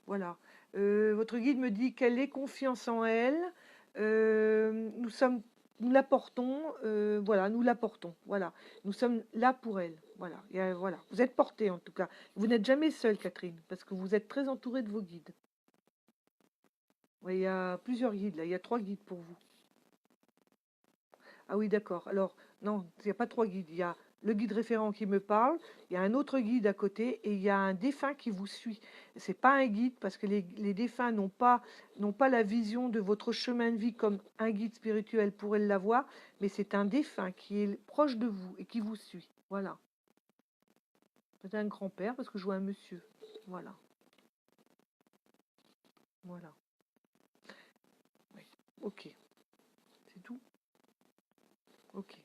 Voilà. Votre guide me dit qu'elle ait confiance en elle. Nous sommes, nous la portons, voilà, nous la portons, voilà. Nous sommes là pour elle, voilà. Voilà. Vous êtes portée en tout cas. Vous n'êtes jamais seule, Catherine, parce que vous êtes très entourée de vos guides. Ouais, il y a plusieurs guides là, il y a 3 guides pour vous. Ah oui, d'accord. Alors, non, il n'y a pas 3 guides. Il y a le guide référent qui me parle, il y a un autre guide à côté et il y a un défunt qui vous suit. C'est pas un guide parce que les défunts n'ont pas la vision de votre chemin de vie comme un guide spirituel pourrait l'avoir, mais c'est un défunt qui est proche de vous et qui vous suit. Voilà. C'est un grand-père parce que je vois un monsieur. Voilà. Voilà. Oui. Ok. C'est tout? Ok.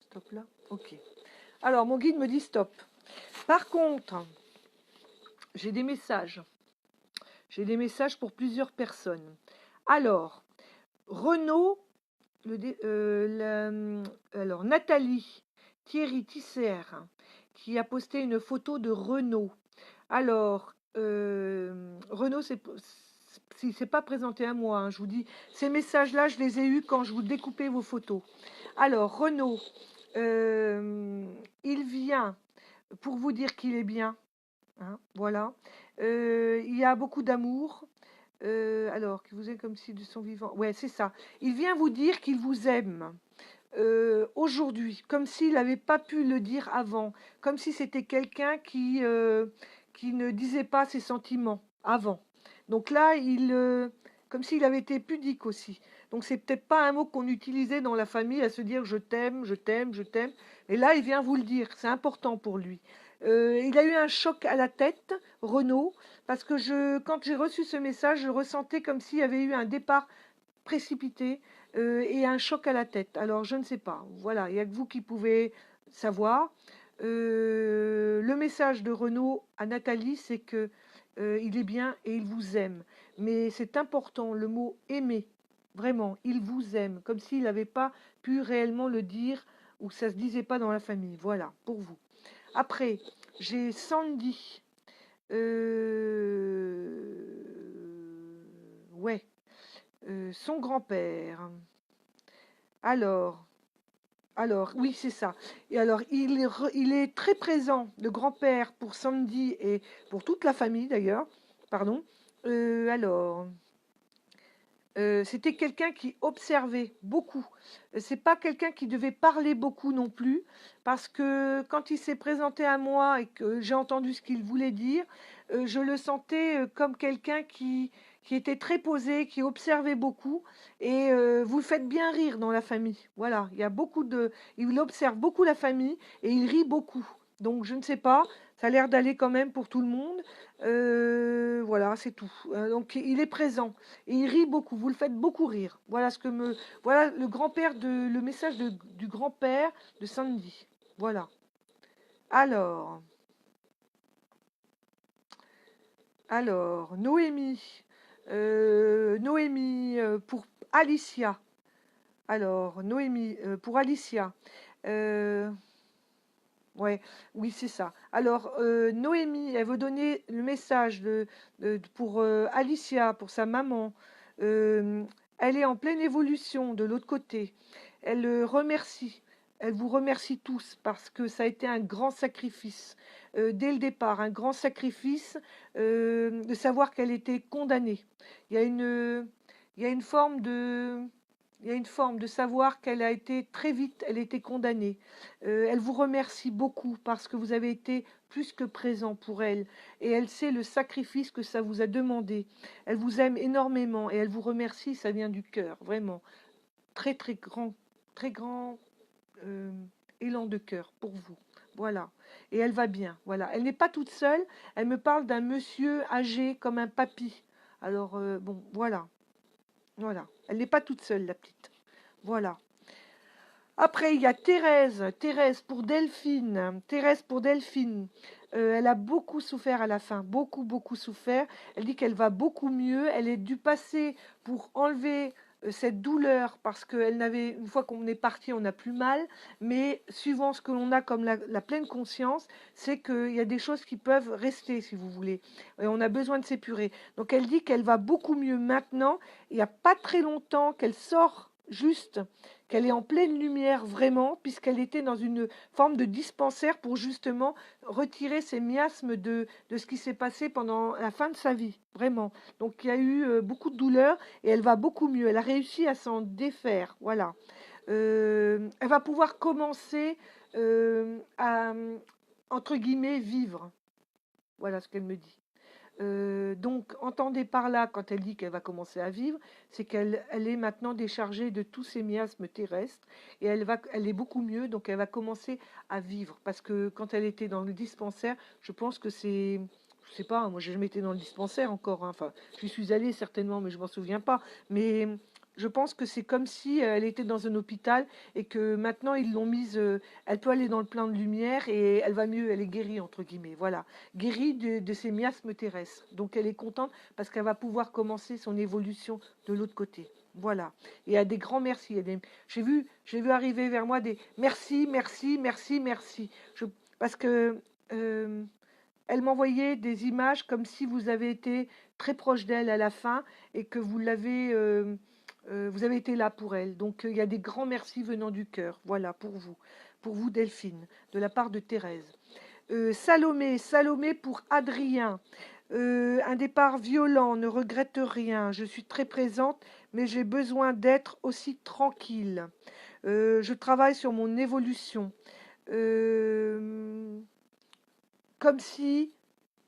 Stop là? Ok. Alors, mon guide me dit stop. Par contre, j'ai des messages. J'ai des messages pour plusieurs personnes. Alors, Renaud, alors Nathalie Thierry Tisser, qui a posté une photo de Renaud. Alors, Renaud, il s'est pas présenté à moi, hein, je vous dis, ces messages-là, je les ai eus quand je vous découpais vos photos. Alors, Renaud, il vient pour vous dire qu'il est bien, hein, voilà. Il y a beaucoup d'amour. Alors, qu'il vous aime comme si de son vivant. Ouais, c'est ça. Il vient vous dire qu'il vous aime aujourd'hui, comme s'il n'avait pas pu le dire avant, comme si c'était quelqu'un qui ne disait pas ses sentiments avant. Donc là, comme s'il avait été pudique aussi. Donc c'est peut-être pas un mot qu'on utilisait dans la famille à se dire je t'aime, je t'aime, je t'aime. Et là, il vient vous le dire. C'est important pour lui. Il a eu un choc à la tête, Renaud, parce que quand j'ai reçu ce message, je ressentais comme s'il y avait eu un départ précipité et un choc à la tête. Alors, je ne sais pas. Voilà, il n'y a que vous qui pouvez savoir. Le message de Renaud à Nathalie, c'est que il est bien et il vous aime. Mais c'est important, le mot aimer. Vraiment, il vous aime, comme s'il n'avait pas pu réellement le dire ou que ça ne se disait pas dans la famille. Voilà, pour vous. Après, j'ai Sandy. Ouais, son grand-père. Alors, oui, c'est ça. Et alors, il est très présent, le grand-père, pour Sandy et pour toute la famille d'ailleurs. Pardon. Alors, c'était quelqu'un qui observait beaucoup. C'est pas quelqu'un qui devait parler beaucoup non plus, parce que quand il s'est présenté à moi et que j'ai entendu ce qu'il voulait dire, je le sentais comme quelqu'un qui était très posé, qui observait beaucoup. Et vous le faites bien rire dans la famille. Voilà, il y a beaucoup de, il observe beaucoup la famille et il rit beaucoup. Donc je ne sais pas, ça a l'air d'aller quand même pour tout le monde. Voilà, c'est tout. Donc il est présent. Et il rit beaucoup, vous le faites beaucoup rire. Voilà le message du grand-père de Sandy. Voilà. Alors, Noémie. Noémie pour Alicia. Alors, Noémie pour Alicia. Euh, ouais, oui, c'est ça. Alors, Noémie, elle veut donner le message pour Alicia, pour sa maman. Euh, Elle est en pleine évolution de l'autre côté. Elle remercie. Elle vous remercie tous parce que ça a été un grand sacrifice dès le départ, un grand sacrifice de savoir qu'elle était condamnée. Il y a il y a une forme il y a une forme de savoir qu'elle a été très vite, elle a été condamnée. Elle vous remercie beaucoup parce que vous avez été plus que présent pour elle et elle sait le sacrifice que ça vous a demandé. Elle vous aime énormément et elle vous remercie, ça vient du cœur, vraiment. Très grand euh, élan de cœur pour vous. Voilà. Et elle va bien. Voilà. Elle n'est pas toute seule. Elle me parle d'un monsieur âgé comme un papy. Alors, bon, voilà. Voilà. Elle n'est pas toute seule, la petite. Voilà. Après, il y a Thérèse. Thérèse pour Delphine. Thérèse pour Delphine. Elle a beaucoup souffert à la fin. Beaucoup, beaucoup souffert. Elle dit qu'elle va beaucoup mieux. Elle est dû passer pour enlever cette douleur parce qu'elle n'avait, une fois qu'on est parti, on n'a plus mal, mais suivant ce que l'on a comme la pleine conscience, c'est qu'il y a des choses qui peuvent rester, si vous voulez, et on a besoin de s'épurer. Donc elle dit qu'elle va beaucoup mieux maintenant. Il n'y a pas très longtemps qu'elle sort juste, qu'elle est en pleine lumière vraiment, puisqu'elle était dans une forme de dispensaire pour justement retirer ces miasmes de ce qui s'est passé pendant la fin de sa vie, vraiment. Donc il y a eu beaucoup de douleur et elle va beaucoup mieux. Elle a réussi à s'en défaire, voilà. Elle va pouvoir commencer à, entre guillemets, vivre. Voilà ce qu'elle me dit. Donc, entendez par là, quand elle dit qu'elle va commencer à vivre, c'est qu'elle est maintenant déchargée de tous ces miasmes terrestres et elle est beaucoup mieux, donc elle va commencer à vivre. Parce que quand elle était dans le dispensaire, je pense que c'est, je sais pas, moi j'ai jamais été dans le dispensaire encore, hein. Enfin, j'y suis allée certainement, mais je m'en souviens pas. Mais je pense que c'est comme si elle était dans un hôpital et que maintenant ils l'ont mise, elle peut aller dans le plein de lumière et elle va mieux, elle est guérie entre guillemets, voilà, guérie de ses miasmes terrestres. Donc elle est contente parce qu'elle va pouvoir commencer son évolution de l'autre côté. Voilà. Et il y a des grands merci. J'ai vu arriver vers moi des merci, merci, merci, merci. Parce que euh, elle m'envoyait des images comme si vous avez été très proche d'elle à la fin et que vous avez été là pour elle. Donc il y a des grands merci venant du cœur. Voilà, pour vous Delphine, de la part de Thérèse. Salomé, Salomé pour Adrien. Un départ violent, ne regrette rien. Je suis très présente, mais j'ai besoin d'être aussi tranquille. Je travaille sur mon évolution. Euh, comme si,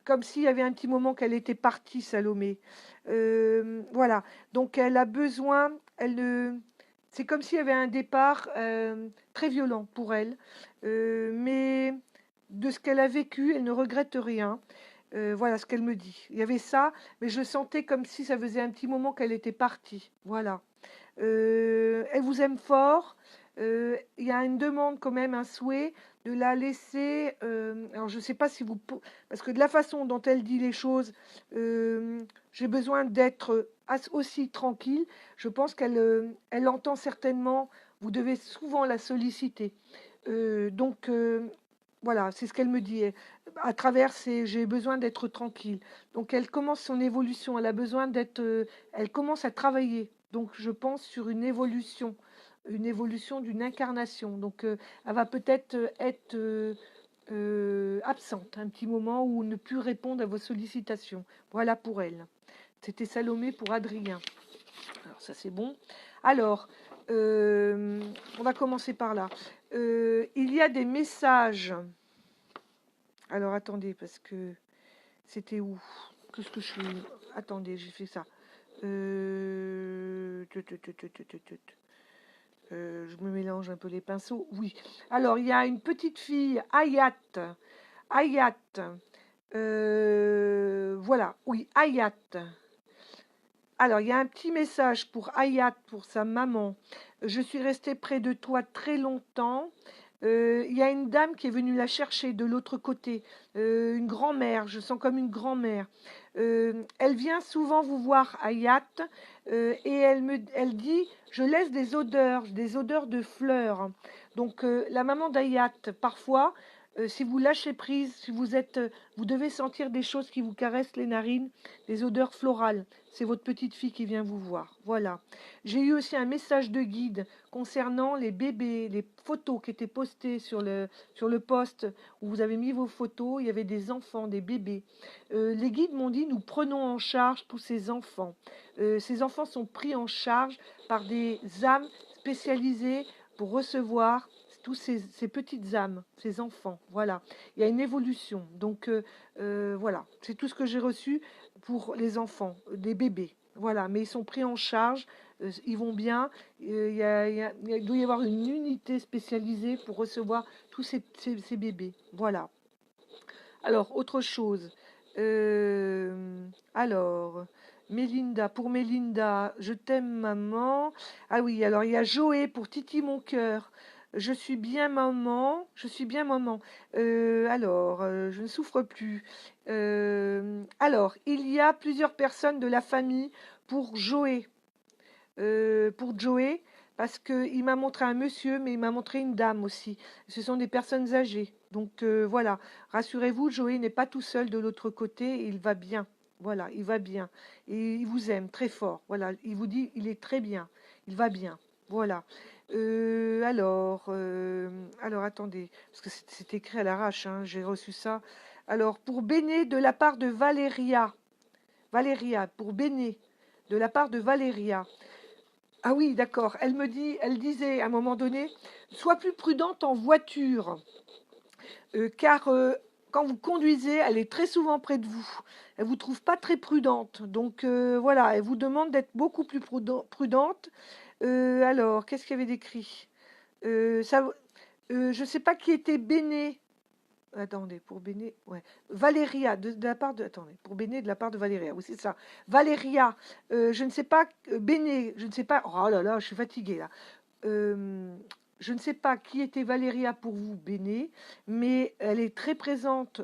comme s'il y avait un petit moment qu'elle était partie, Salomé. Voilà. Donc elle a besoin. C'est comme s'il y avait un départ très violent pour elle. Mais de ce qu'elle a vécu, elle ne regrette rien. Voilà ce qu'elle me dit. Il y avait ça, mais je sentais comme si ça faisait un petit moment qu'elle était partie. Voilà. Elle vous aime fort. Il y a une demande quand même, un souhait de la laisser. Alors je ne sais pas si vous... Parce que de la façon dont elle dit les choses, j'ai besoin d'être aussi tranquille. Je pense elle entend certainement, vous devez souvent la solliciter. Donc voilà, c'est ce qu'elle me dit. À travers, j'ai besoin d'être tranquille. Donc elle commence son évolution. Elle a besoin d'être. Elle commence à travailler. Donc je pense sur une évolution d'une incarnation. Donc elle va peut-être être absente un petit moment ou ne plus répondre à vos sollicitations. Voilà pour elle. C'était Salomé pour Adrien. Alors ça c'est bon. Alors, on va commencer par là. Il y a des messages. Alors attendez, parce que c'était où? Qu'est-ce que je suis? Attendez, j'ai fait ça. Tut, tut, tut, tut, tut, tut, tut. Je me mélange un peu les pinceaux. Oui. Alors, il y a une petite fille, Ayat. Ayat. Voilà, oui, Ayat. Alors, il y a un petit message pour Ayat, pour sa maman. Je suis restée près de toi très longtemps. Il y a une dame qui est venue la chercher de l'autre côté, une grand-mère, je sens comme une grand-mère. Elle vient souvent vous voir, Ayat, et elle dit, je laisse des odeurs de fleurs. Donc la maman d'Ayat, parfois, si vous lâchez prise, si vous êtes, vous devez sentir des choses qui vous caressent les narines, des odeurs florales. C'est votre petite fille qui vient vous voir. Voilà. J'ai eu aussi un message de guide concernant les bébés, les photos qui étaient postées sur le post où vous avez mis vos photos. Il y avait des enfants, des bébés. Les guides m'ont dit, nous prenons en charge tous ces enfants. Ces enfants sont pris en charge par des âmes spécialisées pour recevoir tous ces petites âmes, ces enfants. Voilà, il y a une évolution. Donc voilà, c'est tout ce que j'ai reçu pour les enfants, des bébés. Voilà, mais ils sont pris en charge, ils vont bien. Il doit y avoir une unité spécialisée pour recevoir tous ces bébés. Voilà. Alors, autre chose. Alors, Mélinda, pour Mélinda, je t'aime maman. Ah oui, alors il y a Joé pour Titi mon cœur. Je suis bien maman, je suis bien maman. Je ne souffre plus. Alors, il y a plusieurs personnes de la famille pour Joé. pour Joey, parce qu'il m'a montré un monsieur, mais il m'a montré une dame aussi. Ce sont des personnes âgées. Donc voilà, rassurez-vous, Joey n'est pas tout seul de l'autre côté, il va bien. Voilà, il va bien. Et il vous aime très fort. Voilà, il vous dit, il est très bien, il va bien. Voilà. Alors attendez, parce que c'est écrit à l'arrache, hein, j'ai reçu ça. Alors, pour Béné, de la part de Valéria. Valéria, pour Béné, de la part de Valéria. Ah oui, d'accord. Elle disait à un moment donné, sois plus prudente en voiture, car quand vous conduisez, elle est très souvent près de vous. Elle vous trouve pas très prudente, donc voilà, elle vous demande d'être beaucoup plus prudente. Alors, qu'est-ce qu'il y avait d'écrit? Ça, je sais pas qui était Béné. Attendez, pour Béné, ouais. Valéria, de la part de. Attendez, pour Béné, de la part de Valéria. Oui, c'est ça. Valéria, je ne sais pas. Béné, je ne sais pas. Oh là là, je suis fatiguée là. Euh, je ne sais pas qui était Valéria pour vous, Béné, mais elle est très présente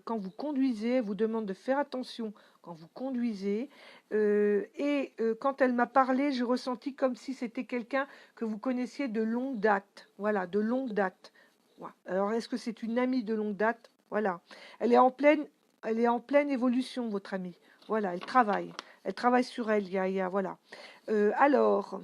quand vous conduisez. Elle vous demande de faire attention quand vous conduisez. Quand elle m'a parlé, je ressentis comme si c'était quelqu'un que vous connaissiez de longue date. Voilà, de longue date. Voilà. Alors, est-ce que c'est une amie de longue date? Voilà. Elle est en pleine évolution, votre amie. Voilà, elle travaille. Elle travaille sur elle. Voilà. Alors,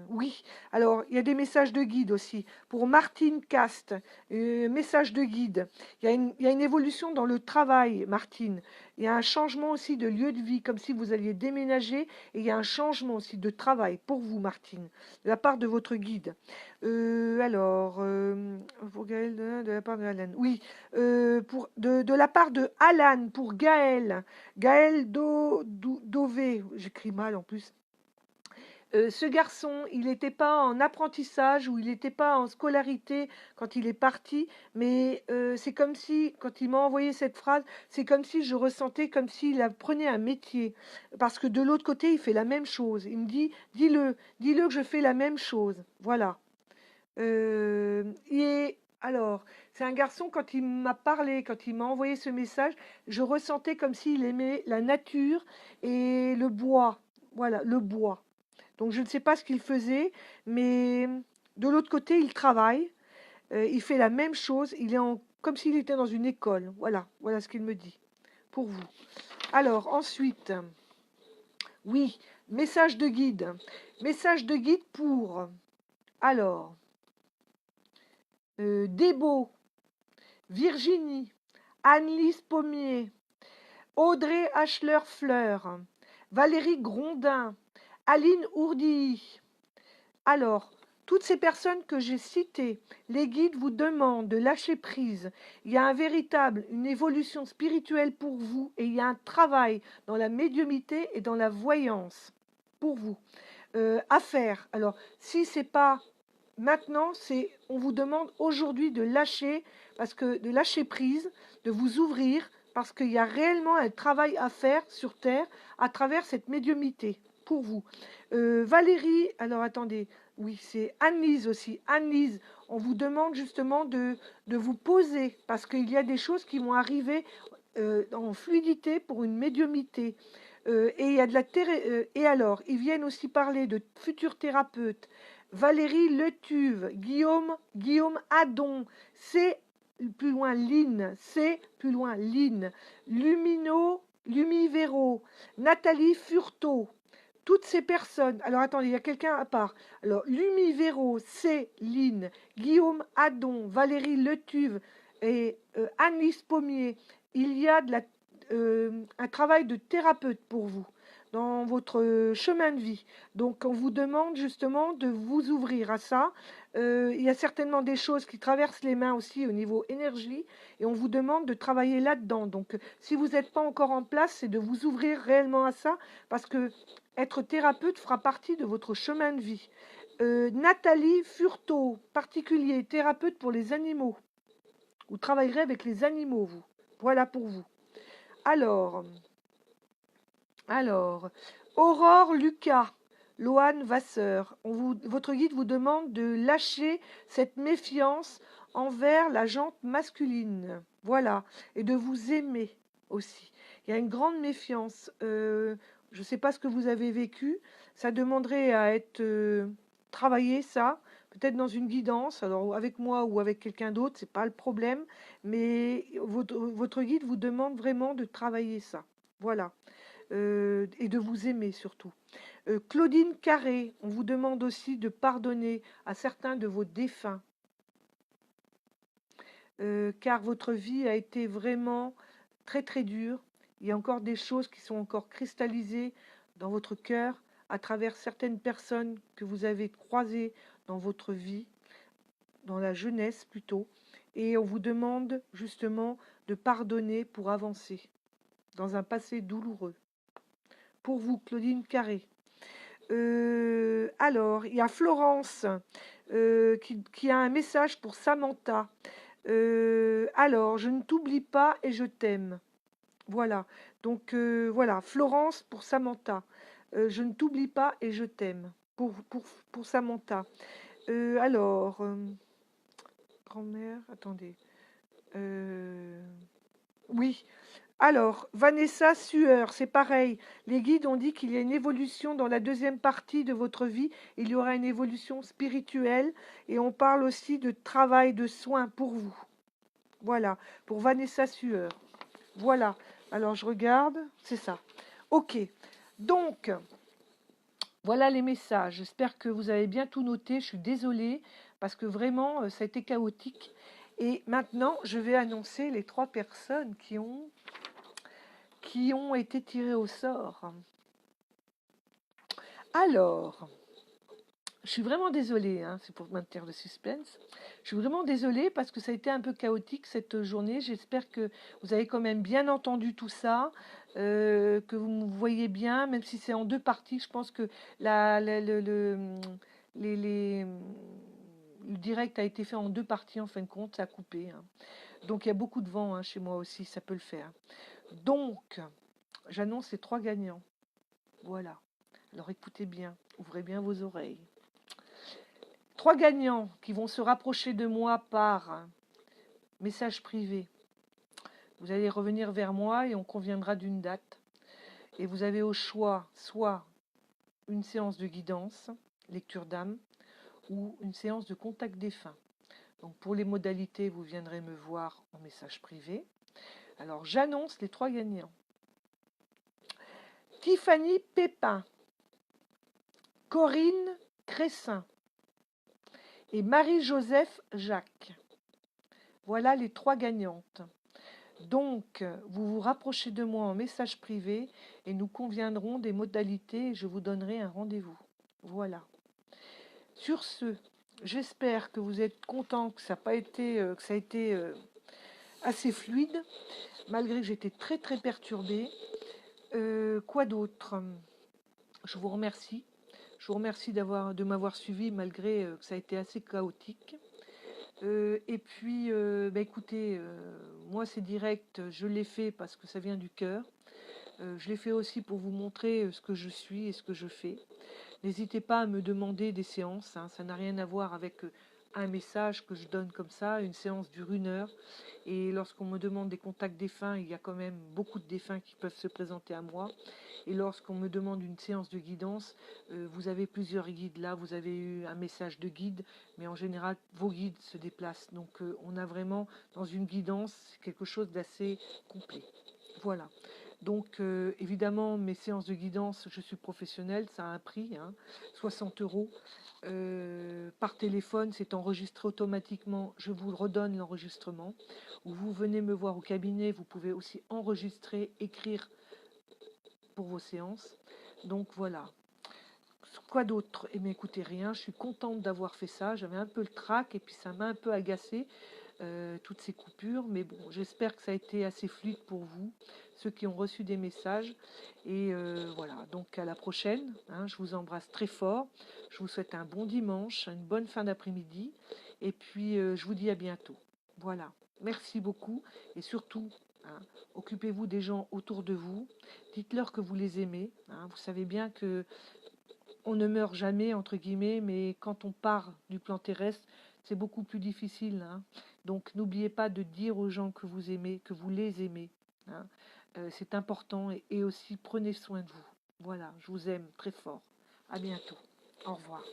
oui, alors il y a des messages de guide aussi. Pour Martine Cast, message de guide. Il y a une évolution dans le travail, Martine. Il y a un changement aussi de lieu de vie, comme si vous alliez déménager. Et il y a un changement aussi de travail pour vous, Martine, de la part de votre guide. Pour Gaël, de la part de Alan. Oui, de la part de Alan, pour Gaël. Gaël Dové, j'écris mal en plus. Ce garçon, il n'était pas en apprentissage ou il n'était pas en scolarité quand il est parti, mais c'est comme si, quand il m'a envoyé cette phrase, c'est comme si je ressentais comme s'il apprenait un métier. Parce que de l'autre côté, il fait la même chose. Il me dit, dis-le que je fais la même chose. Voilà. Alors, c'est un garçon, quand il m'a parlé, quand il m'a envoyé ce message, je ressentais comme s'il aimait la nature et le bois. Voilà, le bois. Donc je ne sais pas ce qu'il faisait, mais de l'autre côté, il travaille, il fait la même chose, comme s'il était dans une école. Voilà, voilà ce qu'il me dit pour vous. Alors ensuite, oui, message de guide. Message de guide pour, alors, Débo, Virginie, Annelise Pommier, Audrey Hachler-Fleur, Valérie Grondin, Aline Ourdi. Alors, toutes ces personnes que j'ai citées, les guides vous demandent de lâcher prise. Il y a une évolution spirituelle pour vous et il y a un travail dans la médiumnité et dans la voyance pour vous à faire. Alors, si c'est pas maintenant, on vous demande aujourd'hui de lâcher prise, de vous ouvrir, parce qu'il y a réellement un travail à faire sur Terre à travers cette médiumnité pour vous. Valérie, alors attendez, oui, c'est Annelise aussi. Annelise, on vous demande justement de vous poser, parce qu'il y a des choses qui vont arriver en fluidité pour une médiumité. Et il y a et alors, ils viennent aussi parler de futurs thérapeutes. Valérie Letuve, Guillaume Adon, c'est plus loin Lynn, c'est plus loin Lynn, Lumivero, Nathalie Furteau, toutes ces personnes. Alors attendez, il y a quelqu'un à part. Alors Lumivero, c'est Lynn, Guillaume Adon, Valérie Letuve et Annelise Pommier. Il y a un travail de thérapeute pour vous dans votre chemin de vie. Donc on vous demande justement de vous ouvrir à ça. Il y a certainement des choses qui traversent les mains aussi au niveau énergie et on vous demande de travailler là-dedans. Donc si vous n'êtes pas encore en place, c'est de vous ouvrir réellement à ça parce que être thérapeute fera partie de votre chemin de vie. Nathalie Furteau, particulier, thérapeute pour les animaux. Vous travaillerez avec les animaux, vous. Voilà pour vous. Alors, alors, Aurore Lucas, Loane Vasseur, votre guide vous demande de lâcher cette méfiance envers la jante masculine. Voilà, et de vous aimer aussi. Il y a une grande méfiance. Je ne sais pas ce que vous avez vécu, ça demanderait à être travaillé, ça, peut-être dans une guidance, alors avec moi ou avec quelqu'un d'autre, c'est pas le problème, mais votre guide vous demande vraiment de travailler ça. Voilà. Et de vous aimer surtout. Claudine Carré, on vous demande aussi de pardonner à certains de vos défunts, car votre vie a été vraiment très très dure. Il y a encore des choses qui sont encore cristallisées dans votre cœur à travers certaines personnes que vous avez croisées dans votre vie, dans la jeunesse plutôt, et on vous demande justement de pardonner pour avancer dans un passé douloureux. Pour vous, Claudine Carré. Alors, il y a Florence qui a un message pour Samantha. Alors, je ne t'oublie pas et je t'aime. Voilà. Donc, voilà, Florence pour Samantha. Je ne t'oublie pas et je t'aime. Pour Samantha. Alors, grand-mère, attendez. Oui. Alors, Vanessa Sueur, c'est pareil. Les guides ont dit qu'il y a une évolution dans la deuxième partie de votre vie. Il y aura une évolution spirituelle et on parle aussi de travail, de soins pour vous. Voilà, pour Vanessa Sueur. Voilà. Alors, je regarde, c'est ça. Ok. Donc, voilà les messages. J'espère que vous avez bien tout noté. Je suis désolée parce que vraiment, ça a été chaotique. Et maintenant, je vais annoncer les 3 personnes qui ont été tirées au sort. Alors, je suis vraiment désolée, hein, c'est pour maintenir le suspense. Je suis vraiment désolée parce que ça a été un peu chaotique cette journée. J'espère que vous avez quand même bien entendu tout ça, que vous me voyez bien, même si c'est en 2 parties. Je pense que les, les- le direct a été fait en 2 parties en fin de compte, ça a coupé, hein. Donc il y a beaucoup de vent, hein, chez moi aussi, ça peut le faire. Donc, j'annonce les 3 gagnants. Voilà. Alors écoutez bien, ouvrez bien vos oreilles. 3 gagnants qui vont se rapprocher de moi par message privé. Vous allez revenir vers moi et on conviendra d'une date. Et vous avez au choix soit une séance de guidance, lecture d'âme, ou une séance de contact défunt. Donc pour les modalités, vous viendrez me voir en message privé. Alors j'annonce les 3 gagnants. Tiffany Pépin, Corinne Cressin et Marie-Joseph Jacques. Voilà les 3 gagnantes. Donc, vous vous rapprochez de moi en message privé et nous conviendrons des modalités et je vous donnerai un rendez-vous. Voilà. Sur ce, j'espère que vous êtes contents, que ça a été assez fluide, malgré que j'étais très très perturbée. Quoi d'autre? Je vous remercie. Je vous remercie de m'avoir suivi malgré que ça a été assez chaotique. Et puis, écoutez, moi c'est direct, je l'ai fait parce que ça vient du cœur. Je l'ai fait aussi pour vous montrer ce que je suis et ce que je fais. N'hésitez pas à me demander des séances, hein, ça n'a rien à voir avec un message que je donne comme ça. Une séance dure 1 heure. Et lorsqu'on me demande des contacts défunts, il y a quand même beaucoup de défunts qui peuvent se présenter à moi. Et lorsqu'on me demande une séance de guidance, vous avez plusieurs guides là, vous avez eu un message de guide, mais en général, vos guides se déplacent. Donc on a vraiment, dans une guidance, quelque chose d'assez complet. Voilà. Donc évidemment, mes séances de guidance, je suis professionnelle, ça a un prix, hein, 60 euros. Par téléphone, c'est enregistré automatiquement. Je vous redonne l'enregistrement. Ou vous venez me voir au cabinet, vous pouvez aussi enregistrer, écrire pour vos séances. Donc voilà. Quoi d'autre? Eh bien écoutez, rien, je suis contente d'avoir fait ça. J'avais un peu le trac et puis ça m'a un peu agacée, toutes ces coupures. Mais bon, j'espère que ça a été assez fluide pour vous, ceux qui ont reçu des messages. Et voilà, donc à la prochaine, hein, je vous embrasse très fort. Je vous souhaite un bon dimanche, une bonne fin d'après-midi. Et puis je vous dis à bientôt. Voilà, merci beaucoup. Et surtout, hein, occupez-vous des gens autour de vous. Dites-leur que vous les aimez, hein. Vous savez bien que on ne meurt jamais, entre guillemets, mais quand on part du plan terrestre, c'est beaucoup plus difficile, hein. Donc n'oubliez pas de dire aux gens que vous aimez, que vous les aimez, hein. C'est important et aussi prenez soin de vous. Voilà, je vous aime très fort. À bientôt. Au revoir.